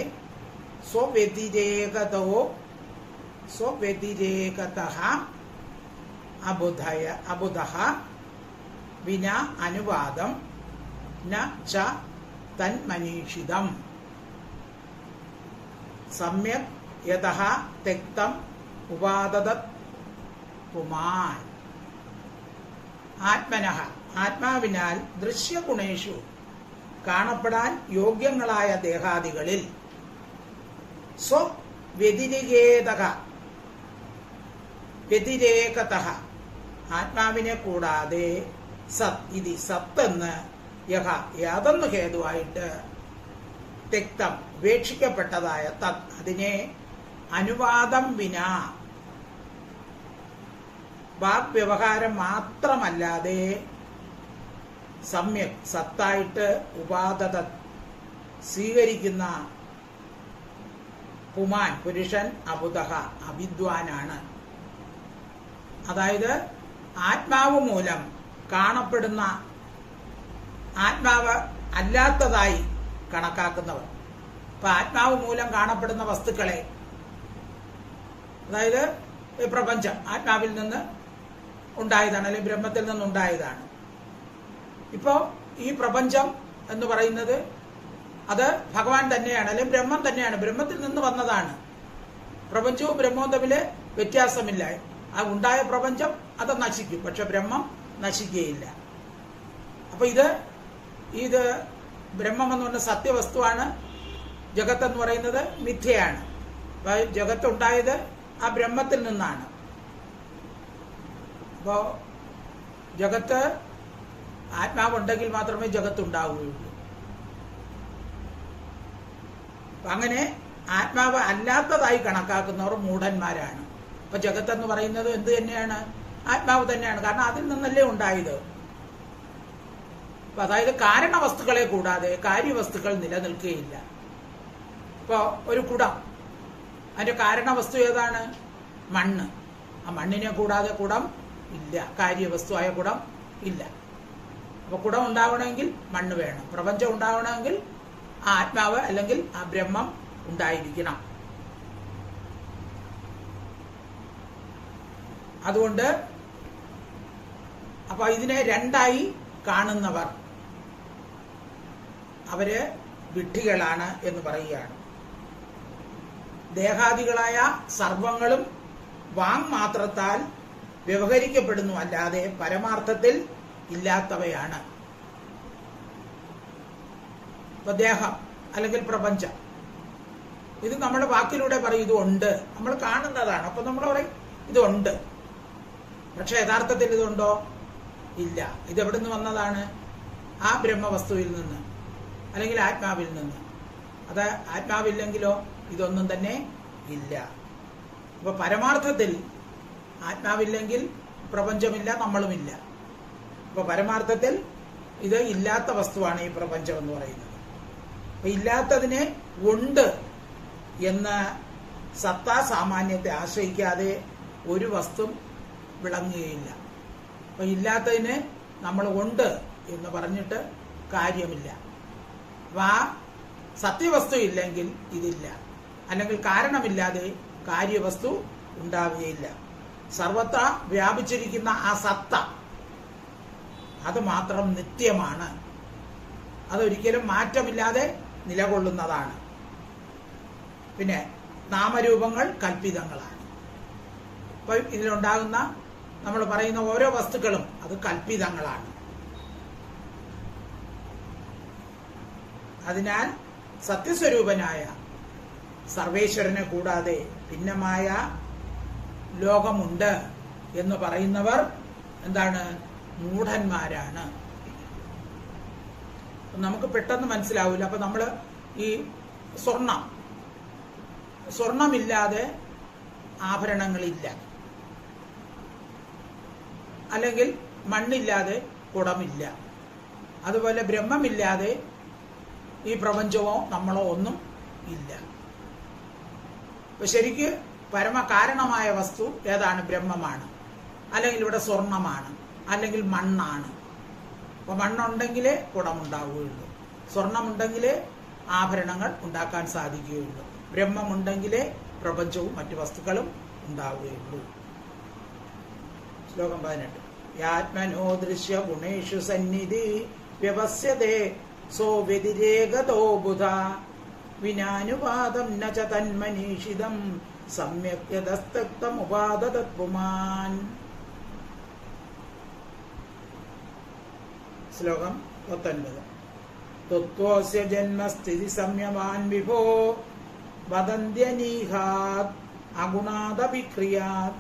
സ്വവ്യതിരേകതഃ അബുധഃ വിനാ അനുവാദം ന ച തന്മനീഷിതം സമ്യക് യതഃ തെക്തം ഉപാദദത് പുമാൻ. ആത്മനഃ ആത്മാവിനാൽ ദൃശ്യഗുണേഷു കാണപ്പെടാൻ യോഗ്യങ്ങളായ ദേഹാദികളിൽ വ്യതിരേകതഃ ആത്മാവിനെ കൂടാതെ സത്തെന്ന് യാതൊന്നു ഹേതുവായിട്ട് തെക്തം ഉപേക്ഷിക്കപ്പെട്ടതായ തത് അതിനെ അനുവാദം വിനാ വാഗ്വ്യവഹാരം മാത്രമല്ലാതെ സമ്യക് സത്തായിട്ട് ഉപാദത സ്വീകരിക്കുന്ന പുമാൻ പുരുഷൻ അബുധഃ അവിദ്വാനാണ്. അതായത് ആത്മാവ് മൂലം കാണപ്പെടുന്ന ആത്മാവ് അല്ലാത്തതായി കണക്കാക്കുന്നവർ. ഇപ്പൊ ആത്മാവ് മൂലം കാണപ്പെടുന്ന വസ്തുക്കളെ, അതായത് ഈ പ്രപഞ്ചം ആത്മാവിൽ നിന്ന് ഉണ്ടായതാണ്, അല്ലെങ്കിൽ ബ്രഹ്മത്തിൽ നിന്നുണ്ടായതാണ്. ഇപ്പോ ഈ പ്രപഞ്ചം എന്ന് പറയുന്നത് അത് ഭഗവാൻ തന്നെയാണ്, അല്ലെങ്കിൽ ബ്രഹ്മം തന്നെയാണ്, ബ്രഹ്മത്തിൽ നിന്ന് വന്നതാണ്. പ്രപഞ്ചവും ബ്രഹ്മവും തമ്മിൽ വ്യത്യാസമില്ല. ആ ഉണ്ടായ പ്രപഞ്ചം അത് നശിക്കും, പക്ഷെ ബ്രഹ്മം നശിക്കുകയില്ല. അപ്പൊ ഇത് ബ്രഹ്മം എന്ന് പറഞ്ഞ സത്യവസ്തുവാണ്. ജഗത്ത് എന്ന് പറയുന്നത് മിഥ്യയാണ്. അപ്പൊ ജഗത്ത് ഉണ്ടായത് ആ ബ്രഹ്മത്തിൽ നിന്നാണ്. അപ്പോ ജഗത്ത് ആത്മാവുണ്ടെങ്കിൽ മാത്രമേ ജഗത്ത് ഉണ്ടാവുകയുള്ളൂ. അങ്ങനെ ആത്മാവ് അല്ലാത്തതായി കണക്കാക്കുന്നവർ മൂഢന്മാരാണ്. അപ്പൊ ജഗത്ത് എന്ന് പറയുന്നത് എന്ത് തന്നെയാണ്? ആത്മാവ് തന്നെയാണ്. കാരണം അതിൽ നിന്നല്ലേ ഉണ്ടായത്. അതായത് കാരണവസ്തുക്കളെ കൂടാതെ കാര്യവസ്തുക്കൾ നിലനിൽക്കുകയില്ല. ഇപ്പോ ഒരു കുടം, അതിന്റെ കാരണവസ്തു ഏതാണ്? മണ്ണ്. ആ മണ്ണിനെ കൂടാതെ കുടം ഇല്ല, കാര്യവസ്തുവായ കുടം ഇല്ല. അപ്പൊ കുടം ഉണ്ടാവണമെങ്കിൽ മണ്ണ് വേണം. പ്രപഞ്ചം ഉണ്ടാവണമെങ്കിൽ ആ ആത്മാവ് അല്ലെങ്കിൽ ആ ബ്രഹ്മം ഉണ്ടായിരിക്കണം. അതുകൊണ്ട് അപ്പൊ ഇതിനെ രണ്ടായി കാണുന്നവർ അവര് വിഡ്ഢികളാണ് എന്ന് പറയുകയാണ്. ദേഹാദികളായ സർവങ്ങളും വാങ്മാത്രത്താൽ വ്യവഹരിക്കപ്പെടുന്നു, അല്ലാതെ പരമാർത്ഥത്തിൽ ഇല്ലാത്തവയാണ്. ഇപ്പൊ ദേഹം അല്ലെങ്കിൽ പ്രപഞ്ചം, ഇത് നമ്മൾ വാക്കിലൂടെ പറയും ഇതുണ്ട്, നമ്മൾ കാണുന്നതാണ്. അപ്പൊ നമ്മൾ പറയും ഇതുണ്ട്. പക്ഷെ യഥാർത്ഥത്തിൽ ഇതുണ്ടോ? ഇല്ല. ഇതെവിടെ നിന്ന് വന്നതാണ്? ആ ബ്രഹ്മവസ്തുവിൽ നിന്ന്, അല്ലെങ്കിൽ ആത്മാവിൽ നിന്ന്. അത് ആത്മാവില്ലെങ്കിലോ ഇതൊന്നും തന്നെ ഇല്ല. അപ്പൊ പരമാർത്ഥത്തിൽ ആത്മാവില്ലെങ്കിൽ പ്രപഞ്ചമില്ല, നമ്മളുമില്ല. അപ്പൊ പരമാർത്ഥത്തിൽ ഇത് ഇല്ലാത്ത വസ്തുവാണ് ഈ പ്രപഞ്ചം എന്ന് പറയുന്നത്. അപ്പൊ ഇല്ലാത്തതിനെ ഉണ്ട് എന്ന സത്താ സാമാന്യത്തെ ആശ്രയിക്കാതെ ഒരു വസ്തു വിളങ്ങുകയില്ല. അപ്പൊ ഇല്ലാത്തതിന് നമ്മൾ ഉണ്ട് എന്ന് പറഞ്ഞിട്ട് കാര്യമില്ല. അപ്പൊ ആ സത്യവസ്തു ഇല്ലെങ്കിൽ ഇതില്ല, അല്ലെങ്കിൽ കാരണമില്ലാതെ കാര്യവസ്തു ഉണ്ടാവുകയില്ല. സർവത്ര വ്യാപിച്ചിരിക്കുന്ന ആ സത്ത അത് മാത്രം നിത്യമാണ്. അതൊരിക്കലും മാറ്റമില്ലാതെ നിലകൊള്ളുന്നതാണ്. പിന്നെ നാമരൂപങ്ങൾ കൽപ്പിതങ്ങളാണ്. അപ്പൊ ഇതിലുണ്ടാകുന്ന നമ്മൾ പറയുന്ന ഓരോ വസ്തുക്കളും അത് കൽപ്പിതങ്ങളാണ്. അതിനാൽ സത്യസ്വരൂപനായ സർവേശ്വരനെ കൂടാതെ ഭിന്നമായ ലോകമുണ്ട് എന്ന് പറയുന്നവർ എന്താണ്? മൂഢന്മാരാണ്. നമുക്ക് പെട്ടെന്ന് മനസ്സിലാവില്ല. അപ്പൊ നമ്മൾ ഈ സ്വർണമില്ലാതെ ആഭരണങ്ങളില്ല, അല്ലെങ്കിൽ മണ്ണില്ലാതെ കുടമില്ല. അതുപോലെ ബ്രഹ്മമില്ലാതെ ഈ പ്രപഞ്ചമോ നമ്മളോ ഒന്നും ഇല്ല. അപ്പൊ ശരിക്ക് പരമകാരണമായ വസ്തു ഏതാണ്? ബ്രഹ്മമാണ്, അല്ലെങ്കിൽ ഇവിടെ സ്വർണമാണ്, അല്ലെങ്കിൽ മണ്ണാണ്. അപ്പൊ മണ്ണുണ്ടെങ്കിലേ കുടമുണ്ടാവുകയുള്ളൂ, സ്വർണമുണ്ടെങ്കിലേ ആഭരണങ്ങൾ ഉണ്ടാക്കാൻ സാധിക്കുകയുള്ളൂ, ബ്രഹ്മമുണ്ടെങ്കിലേ പ്രപഞ്ചവും മറ്റു വസ്തുക്കളും ഉണ്ടാവുകയുള്ളൂ. ശ്ലോകം 18. യാത്മനോ ദൃശ്യ ഗുണേഷു സന്നിധി വ്യവസ്യതേ സോ വ്യതിരേകതോ ബുധ വിനാനുപാദം ന ച തന്മനീഷിതം സമ്യക് യദസ്തക്തം ഉപാദതത് പുമാൻ. ശ്ലോകം 19. തത്വസ്യ ജന്മസ്ഥിതി സംയമാൻ വിഭോ വദന്ത്യനീഹാത് അഗുണാദവിക്രിയാത്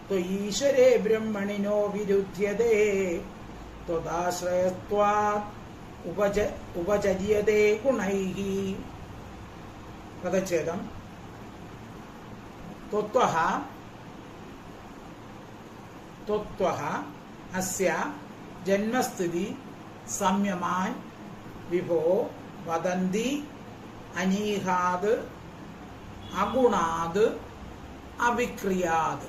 ത്വയീശ്വരേ ബ്രഹ്മണിനോ വിരുധ്യതേ ത്വദാശ്രയത്വാത് ഉപചര്യതേ ഗുണൈഃ. പദച്ഛേദം. ത്വത്വഃ അസ്യ ജന്മസ്ഥിതി സംയമാൻ വിഭോ വദന്തി അനീഹാത് അഗുണാത് അവിക്രിയാത്.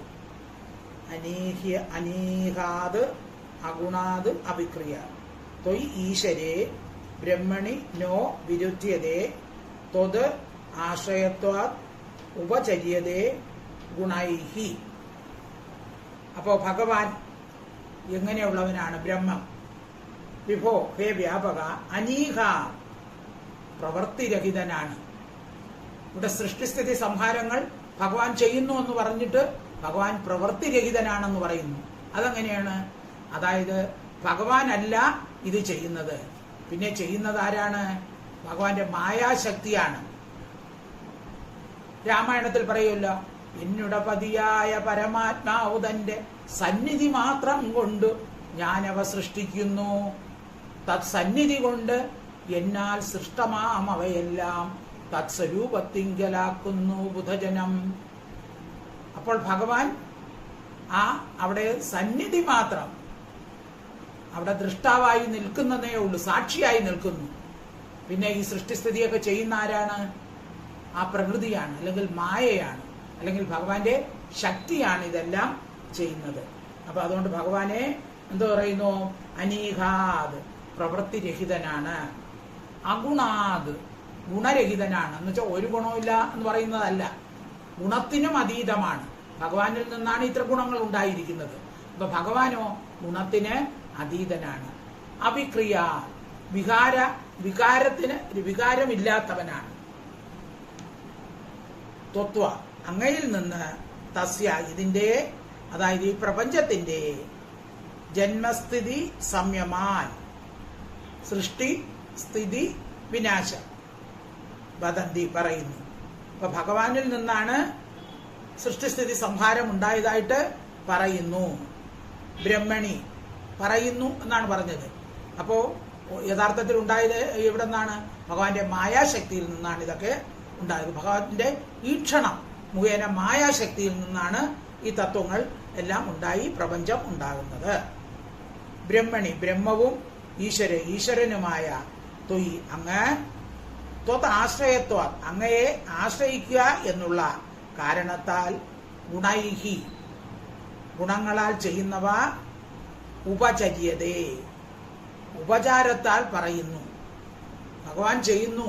അനീഹാത് അഗുണാത് അവിക്രിയാത്. ത്വയി ഈശ്വരേ ബ്രഹ്മണി നോ വിരുധ്യതേ ത്വത് ആശ്രയത്വാത് ഉപചര്യതേ ഗുണൈഃ. അപ്പോ ഭഗവാൻ എങ്ങനെയുള്ളവനാണ്? ബ്രഹ്മം. വിഭോ ഹേ വ്യാപക. അനീഹ പ്രവൃത്തിരഹിതനാണ്. ഇവിടെ സൃഷ്ടിസ്ഥിതി സംഹാരങ്ങൾ ഭഗവാൻ ചെയ്യുന്നു എന്ന് പറഞ്ഞിട്ട് ഭഗവാൻ പ്രവൃത്തിരഹിതനാണെന്ന് പറയുന്നു. അതെങ്ങനെയാണ്? അതായത് ഭഗവാനല്ല ഇത് ചെയ്യുന്നത്. പിന്നെ ചെയ്യുന്നത് ആരാണ്? ഭഗവാന്റെ മായാശക്തിയാണ്. രാമായണത്തിൽ പറയുമല്ലോ, എന്നുടപതിയായ പരമാത്മാവ് തന്റെ സന്നിധി മാത്രം കൊണ്ട് ഞാനവ സൃഷ്ടിക്കുന്നു. തത്സന്നിധി കൊണ്ട് എന്നാൽ സൃഷ്ടമാം അവയെല്ലാം തത്സ്വരൂപത്തിങ്കലാക്കുന്നു ബുധജനം. അപ്പോൾ ഭഗവാൻ അവിടെ സന്നിധി മാത്രം, അവിടെ ദൃഷ്ടാവായി നിൽക്കുന്നതേ ഉള്ളൂ, സാക്ഷിയായി നിൽക്കുന്നു. പിന്നെ ഈ സൃഷ്ടിസ്ഥിതിയൊക്കെ ചെയ്യുന്ന ആരാണ്? ആ പ്രകൃതിയാണ്, അല്ലെങ്കിൽ മായയാണ്, അല്ലെങ്കിൽ ഭഗവാന്റെ ശക്തിയാണ് ഇതെല്ലാം ചെയ്യുന്നത്. അപ്പൊ അതുകൊണ്ട് ഭഗവാനെ എന്ത് പറയുന്നു? അനീഹാദ് പ്രവൃത്തിരഹിതനാണ്. അഗുണാദ് ഗുണരഹിതനാണ്. എന്ന് വെച്ചാൽ ഒരു ഗുണമില്ല എന്ന് പറയുന്നതല്ല, ഗുണത്തിനും അതീതമാണ്. ഭഗവാനിൽ നിന്നാണ് ഇത്ര ഗുണങ്ങൾ ഉണ്ടായിരിക്കുന്നത്. അപ്പൊ ഭഗവാനോ ഗുണത്തിന് അതീതനാണ്. അവിക്രിയ വികാരമില്ലാത്തവനാണ്. ത്വത്വ അങ്ങയിൽ നിന്ന് തസ്യ ഇതിന്റെ, അതായത് ഈ പ്രപഞ്ചത്തിന്റെ ജന്മസ്ഥിതി സംയമാൻ, സൃഷ്ടി സ്ഥിതി വിനാശം വദന്തി പറയുന്നു. അപ്പൊ ഭഗവാനിൽ നിന്നാണ് സൃഷ്ടിസ്ഥിതി സംഹാരം ഉണ്ടായതായിട്ട് പറയുന്നു. ബ്രഹ്മണി പറയുന്നു എന്നാണ് പറഞ്ഞത്. അപ്പോ യഥാർത്ഥത്തിൽ ഉണ്ടായത് എവിടെ നിന്നാണ്? ഭഗവാന്റെ മായാശക്തിയിൽ നിന്നാണ് ഇതൊക്കെ ഉണ്ടായത്. ഭഗവാന്റെ ഈക്ഷണം മുഖേന മായാശക്തിയിൽ നിന്നാണ് ഈ തത്വങ്ങൾ എല്ലാം ഉണ്ടായി പ്രപഞ്ചം ഉണ്ടാകുന്നത്. ബ്രഹ്മണി ബ്രഹ്മവും ഈശ്വരനുമായ ത്വയി അങ്ങ് ത്വത് ആശ്രയത്വ അങ്ങയെ ആശ്രയിക്കുക എന്നുള്ള കാരണത്താൽ ഗുണൈഹി ഗുണങ്ങളാൽ ചെയ്യുന്നവ ഉപചര്യതേ ഉപചാരത്താൽ പറയുന്നു. ഭഗവാൻ ചെയ്യുന്നു,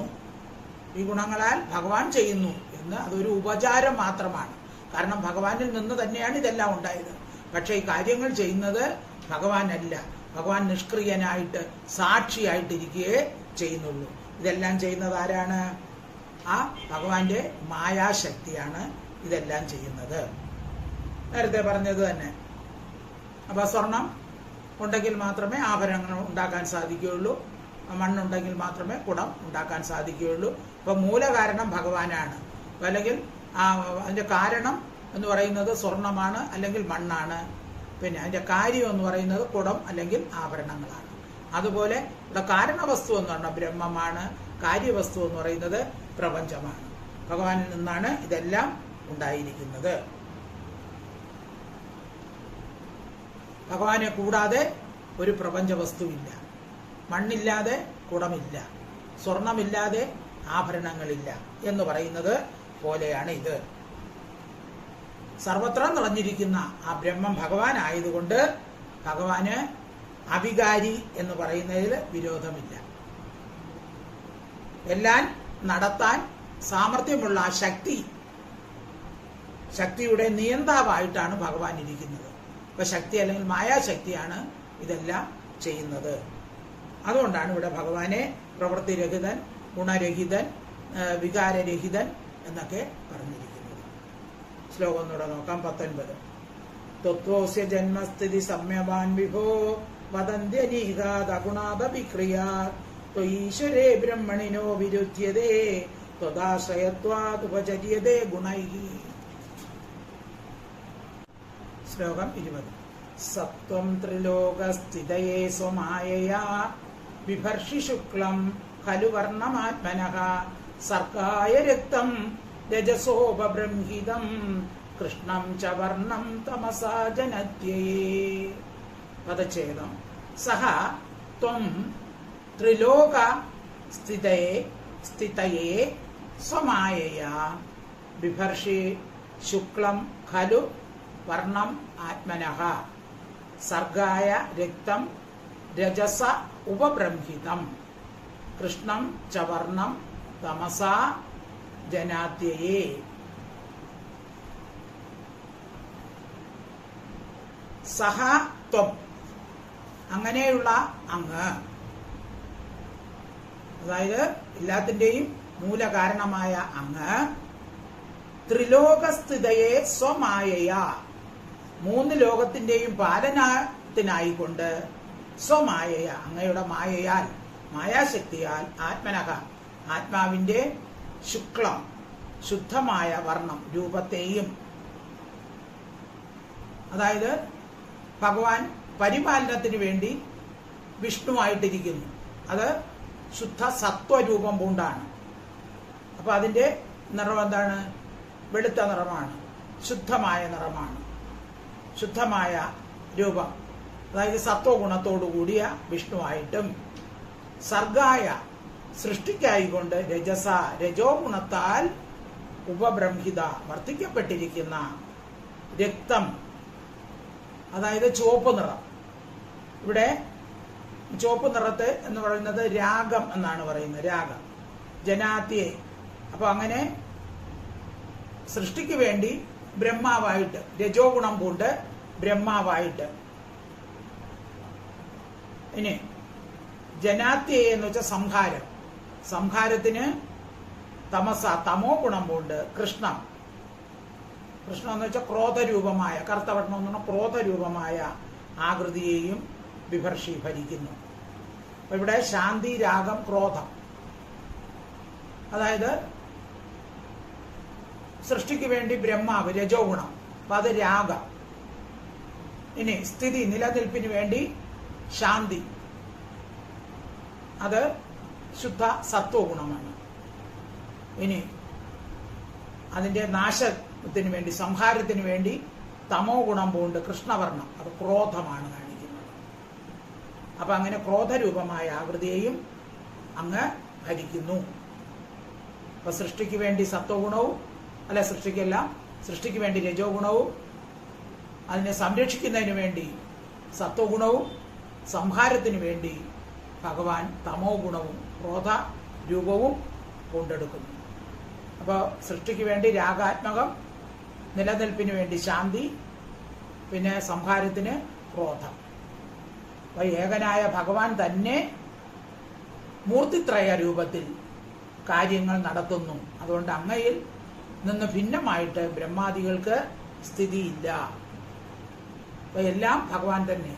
ഈ ഗുണങ്ങളാൽ ഭഗവാൻ ചെയ്യുന്നു എന്ന് അതൊരു ഉപചാരം മാത്രമാണ്. കാരണം ഭഗവാനിൽ നിന്ന് തന്നെയാണ് ഇതെല്ലാം ഉണ്ടായത്. പക്ഷേ ഈ കാര്യങ്ങൾ ചെയ്യുന്നത് ഭഗവാനല്ല. ഭഗവാൻ നിഷ്ക്രിയനായിട്ട് സാക്ഷിയായിട്ടിരിക്കുകയേ ചെയ്യുന്നുള്ളൂ. ഇതെല്ലാം ചെയ്യുന്നത് ആരാണ്? ആ ഭഗവാന്റെ മായാശക്തിയാണ് ഇതെല്ലാം ചെയ്യുന്നത്. നേരത്തെ പറഞ്ഞത് തന്നെ. അപ്പൊ സ്വർണം ഉണ്ടെങ്കിൽ മാത്രമേ ആഭരണങ്ങൾ ഉണ്ടാക്കാൻ സാധിക്കുകയുള്ളൂ, മണ്ണുണ്ടെങ്കിൽ മാത്രമേ കുടം ഉണ്ടാക്കാൻ സാധിക്കുകയുള്ളൂ. അപ്പൊ മൂലകാരണം ഭഗവാനാണ്. അല്ലെങ്കിൽ അതിന്റെ കാരണം എന്ന് പറയുന്നത് സ്വർണമാണ് അല്ലെങ്കിൽ മണ്ണാണ്. പിന്നെ അതിന്റെ കാര്യം എന്ന് പറയുന്നത് കുടം അല്ലെങ്കിൽ ആഭരണങ്ങളാണ്. അതുപോലെ ഇവിടെ കാരണവസ്തു എന്ന് പറഞ്ഞാൽ ബ്രഹ്മമാണ്, കാര്യവസ്തു എന്ന് പറയുന്നത് പ്രപഞ്ചമാണ്. ഭഗവാനിൽ നിന്നാണ് ഇതെല്ലാം ഉണ്ടായിരിക്കുന്നത്. ഭഗവാനെ കൂടാതെ ഒരു പ്രപഞ്ച വസ്തുവില്ല. മണ്ണില്ലാതെ കുടമില്ല, സ്വർണമില്ലാതെ ആഭരണങ്ങളില്ല എന്ന് പറയുന്നത് പോലെയാണ് ഇത്. സർവത്ര നിറഞ്ഞിരിക്കുന്ന ആ ബ്രഹ്മം ഭഗവാൻ ആയതുകൊണ്ട് ഭഗവാന് അവികാരി എന്ന് പറയുന്നതിൽ വിരോധമില്ല. എല്ലാം നടത്താൻ സാമർഥ്യമുള്ള ആ ശക്തിയുടെ നിയന്താവായിട്ടാണ് ഭഗവാൻ ഇരിക്കുന്നത്. ഇപ്പൊ ശക്തി അല്ലെങ്കിൽ മായാശക്തിയാണ് ഇതെല്ലാം ചെയ്യുന്നത്. അതുകൊണ്ടാണ് ഇവിടെ ഭഗവാനെ പ്രവൃത്തിരഹിതൻ, ഗുണരഹിതൻ, വികാരരഹിതൻ എന്നൊക്കെ പറഞ്ഞിരിക്കുന്നത്. ശ്ലോകം ഒന്നുകൂടെ നോക്കാം. 19. തത്വസ്യ ജന്മസ്ഥിതി സംയമാൻ വിഭോ വദന്ത്യനീകാദഗുണാദവിക്രിയാ ത്വയീശ്വരേ ബ്രഹ്മണിനോ വിരുദ്ധ്യതേ ത്വദാശ്രയത്വാദുപചര്യതേ ഗുണൈഃ. ശ്ലോകം 20. സത്വം ത്രിലോകസ്ഥിതയേ സ്വമായയാ ബിഭർഷി ശുക്ലം ഖലു വർണ്ണമാത്മനഃ സർഗായ രക്തം രജസോപബൃംഹിതം കൃഷ്ണം ച വർണ്ണം തമസാ ജനത്യയേ. പദച്ഛേദം. സഹ ത്വം ത്രിലോക സ്ഥിതയേ സ്വമായയാ ബിഭർഷി ശുക്ലം ഖലു വർണ്ണം ആത്മനഃ സർഗായ രക്തം രജസ ഉപബ്രംഹിതം കൃഷ്ണം ച വർണ്ണം തമസാ ജനാത്യയേ. സഹ ത്വം, അങ്ങനെയുള്ള അങ്ങ്, അതായത് എല്ലാത്തിന്റെയും മൂലകാരണമായ അങ്ങ്, ത്രിലോകസ്ഥിതയെ സ്വമായയാ, 3 ലോകത്തിന്റെയും പാലനത്തിനായിക്കൊണ്ട്, സ്വമായയ അങ്ങയുടെ മായയാൽ, മായാശക്തിയാൽ, ആത്മനഃ ആത്മാവിന്റെ ശുക്ലം ശുദ്ധമായ വർണ്ണം രൂപത്തെയും, അതായത് ഭഗവാൻ പരിപാലനത്തിന് വേണ്ടി വിഷ്ണുവായിട്ടിരിക്കുന്നു. അത് ശുദ്ധ സത്വരൂപം പൂണ്ടാണ്. അപ്പൊ അതിന്റെ നിറം എന്താണ്? വെളുത്ത നിറമാണ്, ശുദ്ധമായ നിറമാണ്, ശുദ്ധമായ രൂപം, അതായത് സത്വഗുണത്തോടു കൂടിയ വിഷ്ണുവായിട്ടും, സർഗായ സൃഷ്ടിക്കായിക്കൊണ്ട്, രജസ രജോ ഗുണത്താൽ ഉപബ്രംഹിത വർദ്ധിക്കപ്പെട്ടിരിക്കുന്ന, രക്തം അതായത് ചുവപ്പ് നിറം. ഇവിടെ ചുവപ്പ് നിറത്ത് എന്ന് പറയുന്നത് രാഗം എന്നാണ് പറയുന്നത്, രാഗം ജനാത്യേ. അപ്പൊ അങ്ങനെ സൃഷ്ടിക്ക് വേണ്ടി ബ്രഹ്മാവായിട്ട്, രജോ ഗുണം കൊണ്ട് ബ്രഹ്മാവായിട്ട്. ഇനി ജനാത്യേ എന്ന് വെച്ചാൽ സംഹാരം, സംഹാരത്തിന് തമസ തമോ ഗുണം കൊണ്ട് കൃഷ്ണം, കൃഷ്ണം എന്ന് വെച്ചാൽ ക്രോധരൂപമായ, കറുത്തവണ്ണം എന്ന് പറഞ്ഞാൽ ക്രോധരൂപമായ ആകൃതിയെയും വിഭർഷി ഭരിക്കുന്നു. അപ്പൊ ഇവിടെ ശാന്തി, രാഗം, ക്രോധം, അതായത് സൃഷ്ടിക്ക് വേണ്ടി ബ്രഹ്മാവ് രജോ ഗുണം, അപ്പൊ അത് രാഗം. ഇനി സ്ഥിതി നിലനിൽപ്പിന് വേണ്ടി ശാന്തി, അത് ശുദ്ധ സത്വഗുണമാണ്. ഇനി അതിന്റെ നാശത്തിന് വേണ്ടി, സംഹാരത്തിന് വേണ്ടി തമോ ഗുണം പൂണ്ട് കൃഷ്ണവർണ്ണം, അത് ക്രോധമാണ് കാണിക്കുന്നത്. അപ്പൊ അങ്ങനെ ക്രോധരൂപമായ ആകൃതിയെയും അങ്ങ് ഭരിക്കുന്നു. അപ്പൊ സൃഷ്ടിക്ക് വേണ്ടി സത്വഗുണവും, അല്ല സൃഷ്ടിക്കെല്ലാം, സൃഷ്ടിക്ക് വേണ്ടി രജോ ഗുണവും, അതിനെ സംരക്ഷിക്കുന്നതിന് വേണ്ടി സത്വഗുണവും, സംഹാരത്തിന് വേണ്ടി ഭഗവാൻ തമോ ഗുണവും ക്രോധ രൂപവും കൊണ്ടെടുക്കുന്നു. അപ്പോൾ സൃഷ്ടിക്ക് വേണ്ടി രാഗാത്മകം, നിലനിൽപ്പിന് വേണ്ടി ശാന്തി, പിന്നെ സംഹാരത്തിന് ക്രോധം. അപ്പൊ ഏകനായ ഭഗവാൻ തന്നെ മൂർത്തിത്രയ രൂപത്തിൽ കാര്യങ്ങൾ നടത്തുന്നു. അതുകൊണ്ട് അങ്ങയിൽ നിന്ന് ഭിന്നമായിട്ട് ബ്രഹ്മാദികൾക്ക് സ്ഥിതിയില്ല. അപ്പൊ എല്ലാം ഭഗവാൻ തന്നെ,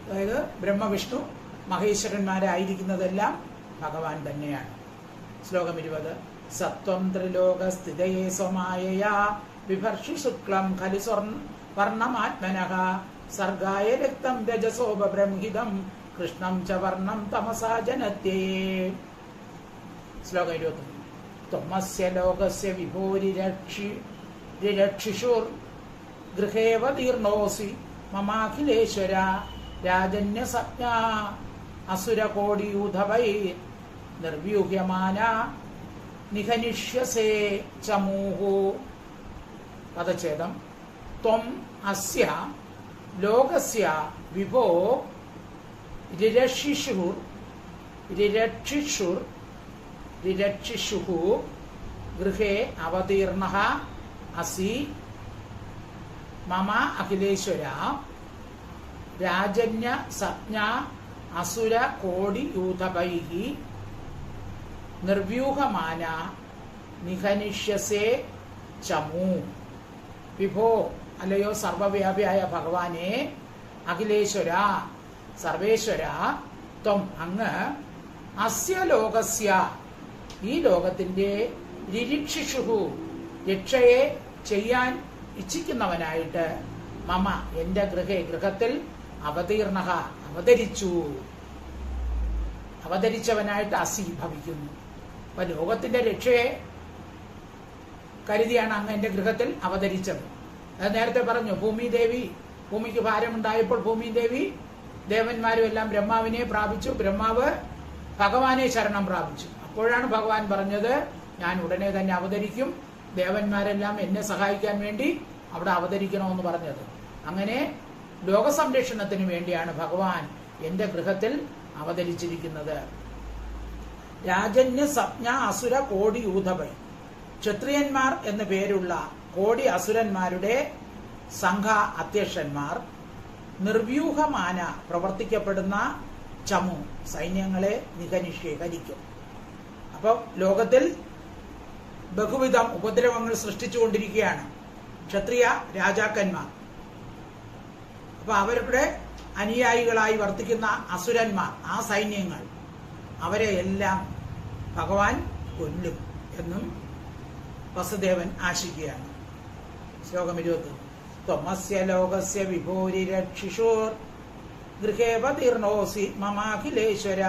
അതായത് ബ്രഹ്മവിഷ്ണു മഹേശ്വരന്മാരായിരിക്കുന്നതെല്ലാം ഭഗവാൻ തന്നെയാണ്. ശ്ലോകം 20. സത്വം ത്രിലോകസ്ഥിതയേ സ്വമായയാ ബിഭർഷി ശുക്ലം ഖലു വർണ്ണമാത്മനഃ സർഗായ രക്തം രജസോപബ്രംഹിതം കൃഷ്ണം ച വർണ്ണം തമസാ ജനത്യയേ. ശ്ലോകം 21. ത്വമസ്യ ലോകസ്യ വിഭോരിരക്ഷിഷുർ ഗൃഹേവതീർണോസി മമാഖിലേശ്വര രാജന്യസജ്ഞാ അസുരകോടിയൂഥവൈ നിർവ്യൂഹ്യമാന നിഹനിഷ്യസേ ചമൂഹു. പദച്ഛേദം. ത്വം അസ്യ ലോകസ്യ വിഭോ രിരക്ഷിഷുഃ ഗൃഹേ അവതീർണഃ അസി മമ അഖിലേശ്വര രാജന്യ സജ്ഞാ അസുര കോടി യൂഥഭൈഃ നിർവ്യൂഹമാന നിഹനിഷ്യസേ ചമു. വിഭോ, അല്ലയോ സർവവ്യാപിയായ ഭഗവാനെ, അഖിലേശ്വര സർവേശ്വര ത്വം അങ്ങ് അസ്യ ലോകസ്യ ഈ ലോകത്തിന്റെ നിരീക്ഷിഷു രക്ഷയെ ചെയ്യാൻ ഇച്ഛിക്കുന്നവനായിട്ട് മമ എന്റെ ഗൃഹത്തിൽ അവതീർണ അവതരിച്ചവനായിട്ട് അസി ഭവിക്കുന്നു. അപ്പൊ ലോകത്തിന്റെ രക്ഷയെ കരുതിയാണ് അങ്ങ് എന്റെ ഗൃഹത്തിൽ അവതരിച്ചത്. അത് നേരത്തെ പറഞ്ഞു. ഭൂമിക്ക് ഭാരമുണ്ടായപ്പോൾ ഭൂമിദേവി ദേവന്മാരും എല്ലാം ബ്രഹ്മാവിനെ പ്രാപിച്ചു. ബ്രഹ്മാവ് ഭഗവാനെ ശരണം പ്രാപിച്ചു. അപ്പോഴാണ് ഭഗവാൻ പറഞ്ഞത്, ഞാൻ ഉടനെ തന്നെ അവതരിക്കും, ദേവന്മാരെല്ലാം എന്നെ സഹായിക്കാൻ വേണ്ടി അവിടെ അവതരിക്കണമെന്ന് പറഞ്ഞത്. അങ്ങനെ ലോക സംരക്ഷണത്തിന് വേണ്ടിയാണ് ഭഗവാൻ എന്റെ ഗൃഹത്തിൽ അവതരിച്ചിരിക്കുന്നത്. രാജന്യ സപ്ഞ അസുര കോടി യൂഥഭൈ ക്ഷത്രിയന്മാർ എന്നു പേരുള്ള കോടി അസുരന്മാരുടെ സംഘ അധ്യക്ഷന്മാർ നിർവ്യൂഹമാന പ്രവർത്തിക്കപ്പെടുന്ന ചമു സൈന്യങ്ങളെ നിഹനിഷേകരിക്കും. അപ്പം ലോകത്തിൽ ബഹുവിധം ഉപദ്രവങ്ങൾ സൃഷ്ടിച്ചുകൊണ്ടിരിക്കുകയാണ് ക്ഷത്രിയ രാജാക്കന്മാർ. അപ്പൊ അവരുടെ അനുയായികളായി വർത്തിക്കുന്ന അസുരന്മാർ, ആ സൈന്യങ്ങൾ, അവരെ എല്ലാം ഭഗവാൻ കൊല്ലും എന്നും വസുദേവൻ ആശിക്കുകയാണ്. ശ്ലോകം 20. ത്വമസ്യ ലോകസ്യ വിഭൂരിരക്ഷിഷോർ ഗൃഹേപതീർണോസി മമാഖിലേശ്വര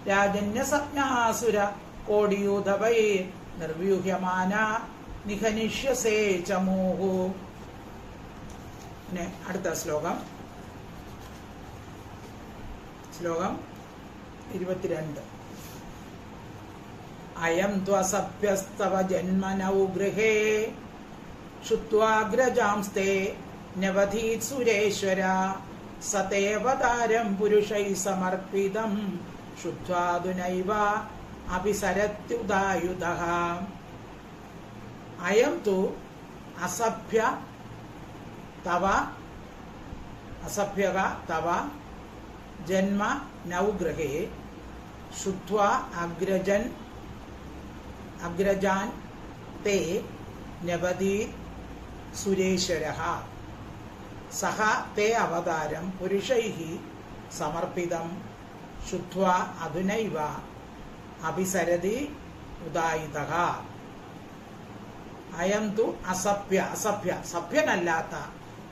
രാജന്യസജ്ഞാസുര കോടിയൂഥവൈ നിർവ്യൂഹ്യമാന നിഹനിഷ്യസേ ചമൂഹു. പിന്നെ അടുത്ത ശ്ലോകം 22. അയം ത്വസഭ്യസ്തവ ജന്മനൗ ഗൃഹേ ശ്രുത്വാഗ്രജാംസ്തേ നവധീത് സുരേശ്വര സതേവതാരം പുരുഷൈ സമർപ്പിതം ശുദ്ധ്വാദുനൈവ അഭിസരത്യുദായുധഃ. അയം തു അസഭ്യക തവ ജന്മ നൗഗ്രഹേ ശ്രുത്വാ അഗ്രജാൻ തേ നവതി സുരേശ്വരഃ സഹ തേ അവതാരം പുരുഷൈഃ സമർപ്പിതം ശ്രുത്വാ അധുനൈവ അഭിസരതി ഉദായുധഃ. അയം തു സഭ്യനല്ലാത്ത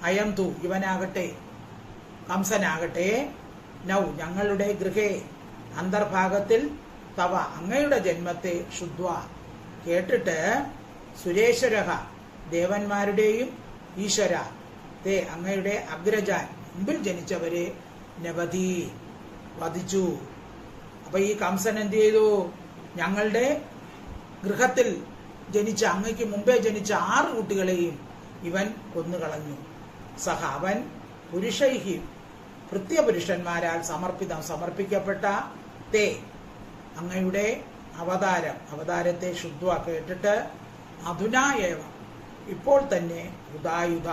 അയം തു ഇവനാകട്ടെ, കംസനാകട്ടെ, നൗ ഞങ്ങളുടെ ഗൃഹേ അന്തർഭാഗത്തിൽ തവ അങ്ങയുടെ ജന്മത്തെ ശുദ്ധ്വ കേട്ടിട്ട് സുരേശ്വര ദേവന്മാരുടെയും ഈശ്വര തേ അങ്ങയുടെ അഗ്രജാൻ മുമ്പിൽ ജനിച്ചവരെ നവധി വധിച്ചു. അപ്പൊ ഈ കംസൻ എന്ത് ചെയ്തു? ഞങ്ങളുടെ ഗൃഹത്തിൽ ജനിച്ച, അങ്ങയ്ക്ക് മുമ്പേ ജനിച്ച 6 കുട്ടികളെയും ഇവൻ കൊന്നുകളഞ്ഞു. സഹ അവൻ പുരുഷൈഹി ഭൃത്യപുരുഷന്മാരാൽ സമർപ്പിക്കപ്പെട്ട തേ അങ്ങയുടെ അവതാരത്തെ ശുദ്ധ്വ കേട്ടിട്ട് അധുനായേവ ഇപ്പോൾ തന്നെ ഉദായുധ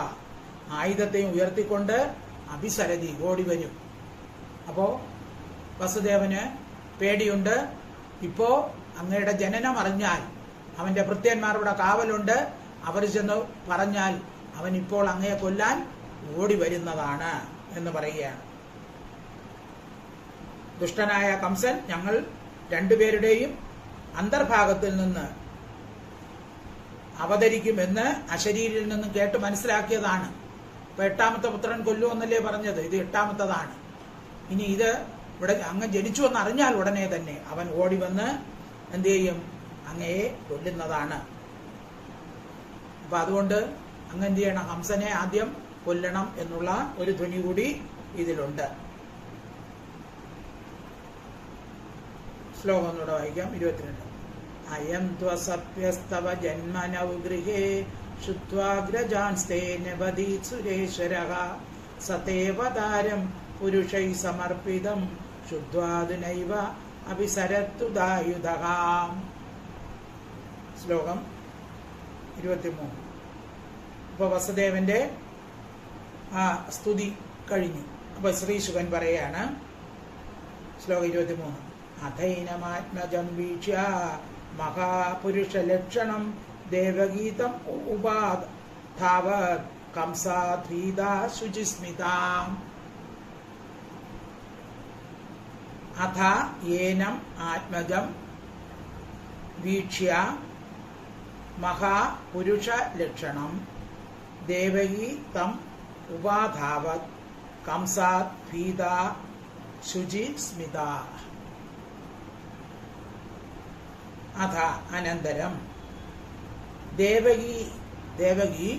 ആയുധത്തെയും ഉയർത്തിക്കൊണ്ട് അഭിസരതി ഓടി വരും. അപ്പോ വസുദേവന് പേടിയുണ്ട്. ഇപ്പോ അങ്ങയുടെ ജനനം അറിഞ്ഞാൽ അവന്റെ ഭൃത്യന്മാരുടെ കാവലുണ്ട്, അവർ ചെന്ന് പറഞ്ഞാൽ അവൻ ഇപ്പോൾ അങ്ങയെ കൊല്ലാൻ ഓടി വരുന്നതാണ് എന്ന് പറയുകയാണ്. ദുഷ്ടനായ കംസൻ ഞങ്ങൾ രണ്ടുപേരുടെയും അന്തർഭാഗത്തിൽ നിന്ന് അവതരിക്കുമെന്ന് അശരീരിൽ നിന്നും കേട്ട് മനസ്സിലാക്കിയതാണ്. ഇപ്പൊ 8ാമത്തെ പുത്രൻ കൊല്ലുമെന്നല്ലേ പറഞ്ഞത്, ഇത് 8ാമത്തതാണ്. ഇനി ഇത് ഇവിടെ അങ്ങ് ജനിച്ചു എന്ന് അറിഞ്ഞാൽ ഉടനെ തന്നെ അവൻ ഓടി വന്ന് എന്ത് ചെയ്യും? അങ്ങയെ കൊല്ലുന്നതാണ്. അപ്പൊ അതുകൊണ്ട് അങ്ങ് എന്ത് ചെയ്യണം? ഹംസനെ ആദ്യം കൊല്ലണം എന്നുള്ള ഒരു ധ്വനി കൂടി ഇതിലുണ്ട്. ശ്ലോകം ഒന്നുകൂടെ വായിക്കാം. 22. അയം ത്വസഭ്യസ്തവ ജന്മനൗ ഗൃഹേ ശ്രുത്വാഗ്രജാൻസ്തേ നവധീത് സുരേശ്വരഃ സതേവതാരം പുരുഷൈ സമർപ്പിതം ശുദ്ധ്വാദുനൈവ അഭിസരത്തുദായുധഃ. ശ്ലോകം 23. ഇപ്പൊ വസുദേവന്റെ ആ സ്തുതി കഴിഞ്ഞു. അപ്പൊ ശ്രീശുകൻ പറയാണ്, ശ്ലോകം 23. അഥൈനമാത്മജം വീക്ഷ്യ മഹാപുരുഷലക്ഷണം ദേവഗീതം ഉപാധാവത് കംസാധീതാ ശുചിസ്മിതാം. അഥ ഏനം ആത്മജം വീക്ഷ്യ മഹാപുരുഷ ലക്ഷണം ദേവകി തം ഉപാധാവത് കംസാത് ഭീത ശുചി സ്മിത. അഥ അനന്തരം ദേവകി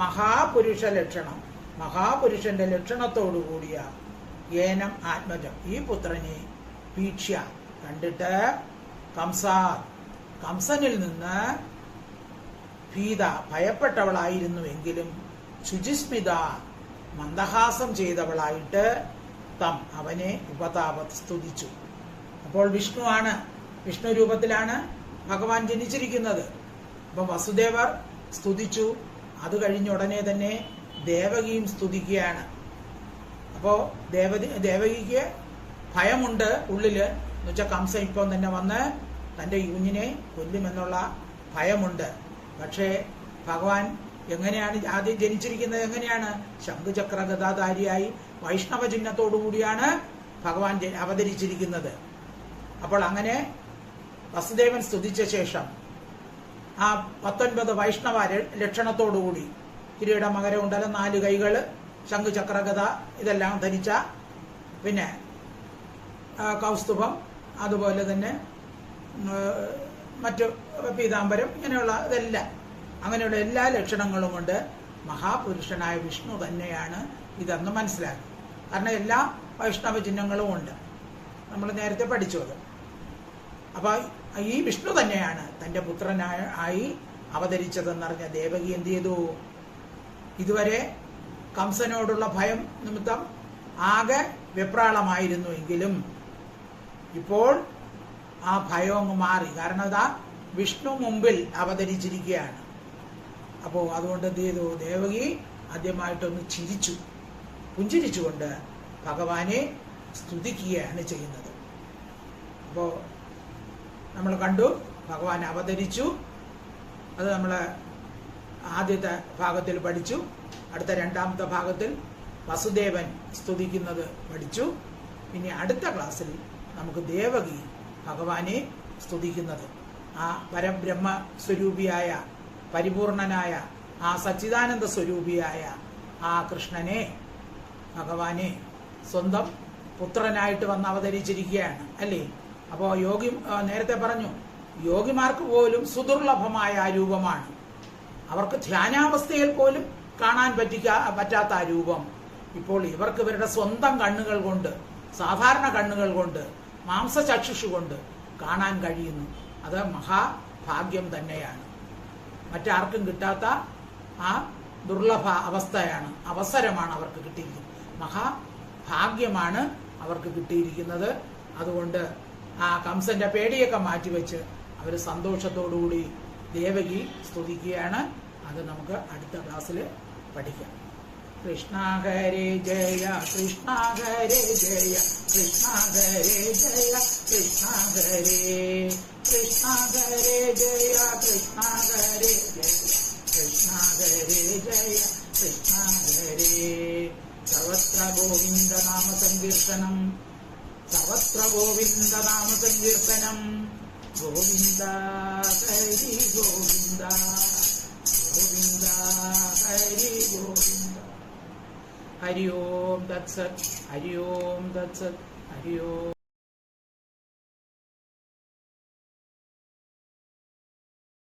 മഹാപുരുഷ ലക്ഷണം, മഹാപുരുഷന്റെ ലക്ഷണത്തോടുകൂടിയ ഏനം ആത്മജം, ഈ പുത്രനെ വീക്ഷ്യ കണ്ടിട്ട് കംസനിൽ നിന്ന് ഭീത ഭയപ്പെട്ടവളായിരുന്നുവെങ്കിലും ശുചിസ്മിത മന്ദഹാസം ചെയ്തവളായിട്ട് തം അവനെ ഉപതാപത് സ്തുതിച്ചു. അപ്പോൾ വിഷ്ണു രൂപത്തിലാണ് ഭഗവാൻ ജനിച്ചിരിക്കുന്നത്. അപ്പം വസുദേവർ സ്തുതിച്ചു. അത് കഴിഞ്ഞ ഉടനെ തന്നെ ദേവകിയും സ്തുതിക്കുകയാണ്. അപ്പോൾ ദേവകിക്ക് ഭയമുണ്ട് ഉള്ളില്, എന്നുവെച്ചാൽ കംസൻ ഇപ്പം തന്നെ വന്ന് തൻ്റെ കുഞ്ഞിനെ കൊല്ലുമെന്നുള്ള ഭയമുണ്ട്. പക്ഷേ ഭഗവാൻ എങ്ങനെയാണ് ആദ്യം ജനിച്ചിരിക്കുന്നത്? എങ്ങനെയാണ്? ശംഖുചക്ര ഗദാധാരിയായി വൈഷ്ണവ ചിഹ്നത്തോടുകൂടിയാണ് ഭഗവാൻ അവതരിച്ചിരിക്കുന്നത്. അപ്പോൾ അങ്ങനെ വസുദേവൻ സ്തുതിച്ച ശേഷം ആ 19 വൈഷ്ണവ ലക്ഷണത്തോടുകൂടി കിരീട മകരകുണ്ടലം 4 കൈകൾ ശംഖുചക്ര ഗദ ഇതെല്ലാം ധരിച്ച, പിന്നെ കൗസ്തുഭം, അതുപോലെ തന്നെ മറ്റു പീതാംബരം, ഇങ്ങനെയുള്ള ഇതെല്ലാം, അങ്ങനെയുള്ള എല്ലാ ലക്ഷണങ്ങളും കൊണ്ട് മഹാപുരുഷനായ വിഷ്ണു തന്നെയാണ് ഇതെന്ന് മനസ്സിലാക്കി. കാരണം എല്ലാ വൈഷ്ണവ ചിഹ്നങ്ങളും ഉണ്ട്, നമ്മൾ നേരത്തെ പഠിച്ചു അത്. അപ്പൊ ഈ വിഷ്ണു തന്നെയാണ് തൻ്റെ പുത്രനായി അവതരിച്ചതെന്നറിഞ്ഞ ദേവകി എന്ത് ചെയ്തു? ഇതുവരെ കംസനോടുള്ള ഭയം നിമിത്തം ആകെ വെപ്രാളമായിരുന്നുവെങ്കിലും ഇപ്പോൾ ആ ഭയം അങ്ങ് മാറി. കാരണം ഇതാ വിഷ്ണു മുമ്പിൽ അവതരിച്ചിരിക്കുകയാണ്. അപ്പോൾ അതുകൊണ്ട് എന്ത് ചെയ്തു? ദേവകി ആദ്യമായിട്ടൊന്ന് പുഞ്ചിരിച്ചുകൊണ്ട് ഭഗവാനെ സ്തുതിക്കുകയാണ് ചെയ്യുന്നത്. അപ്പോൾ നമ്മൾ കണ്ടു, ഭഗവാൻ അവതരിച്ചു. അത് നമ്മൾ ആദ്യത്തെ ഭാഗത്തിൽ പഠിച്ചു. അടുത്ത 2ാമത്തെ ഭാഗത്തിൽ വസുദേവൻ സ്തുതിക്കുന്നത് പഠിച്ചു. ഇനി അടുത്ത ക്ലാസ്സിൽ നമുക്ക് ദേവകി ഭഗവാനെ സ്തുതിക്കുന്നത്, ആ പരബ്രഹ്മ സ്വരൂപിയായ പരിപൂർണനായ ആ സച്ചിദാനന്ദ സ്വരൂപിയായ ആ കൃഷ്ണനെ, ഭഗവാനെ സ്വന്തം പുത്രനായിട്ട് വന്ന് അവതരിച്ചിരിക്കുകയാണ് അല്ലേ. അപ്പോൾ നേരത്തെ പറഞ്ഞു, യോഗിമാർക്ക് പോലും സുദുർലഭമായ ആ രൂപമാണ്. അവർക്ക് ധ്യാനാവസ്ഥയിൽ പോലും കാണാൻ പറ്റാത്ത ആ രൂപം ഇപ്പോൾ ഇവർക്ക് ഇവരുടെ സ്വന്തം കണ്ണുകൾ കൊണ്ട്, സാധാരണ കണ്ണുകൾ കൊണ്ട്, മാംസചക്ഷുഷു കൊണ്ട് കാണാൻ കഴിയുന്നു. അത് മഹാഭാഗ്യം തന്നെയാണ്. മറ്റാർക്കും കിട്ടാത്ത ആ ദുർലഭ അവസരമാണ് അവർക്ക് കിട്ടിയിരിക്കുന്നത്. മഹാഭാഗ്യമാണ് അവർക്ക് കിട്ടിയിരിക്കുന്നത്. അതുകൊണ്ട് ആ കംസന്റെ പേടിയൊക്കെ മാറ്റിവെച്ച് അവർ സന്തോഷത്തോടുകൂടി ദേവകി സ്തുതിക്കുകയാണ്. അത് നമുക്ക് അടുത്ത ക്ലാസ്സിൽ പഠിക്കാം. കൃഷ്ണ ഹരേ ജയ, കൃഷ്ണ ഹരേ ജയ, കൃഷ്ണ ഹരേ ജയ, കൃഷ്ണ ഹരേ, കൃഷ്ണ ഹരേ ജയ, കൃഷ്ണ ഹരേ ജയ, കൃഷ്ണ ഹരേ ജയ, കൃഷ്ണ ഹരേ. സർവത്ര ഗോവിന്ദ നാമ സങ്കീർത്തനം, സർവത്ര ഗോവിന്ദ നാമ സങ്കീർത്തനം. ഗോവിന്ദ ഹരി ഗോവിന്ദ, ഗോവിന്ദ ഹരി ഗോവിന്ദ. ഹരി ഓം തത്സത്, ഹരി ഓം തത്സത്, ഹരി ഓം.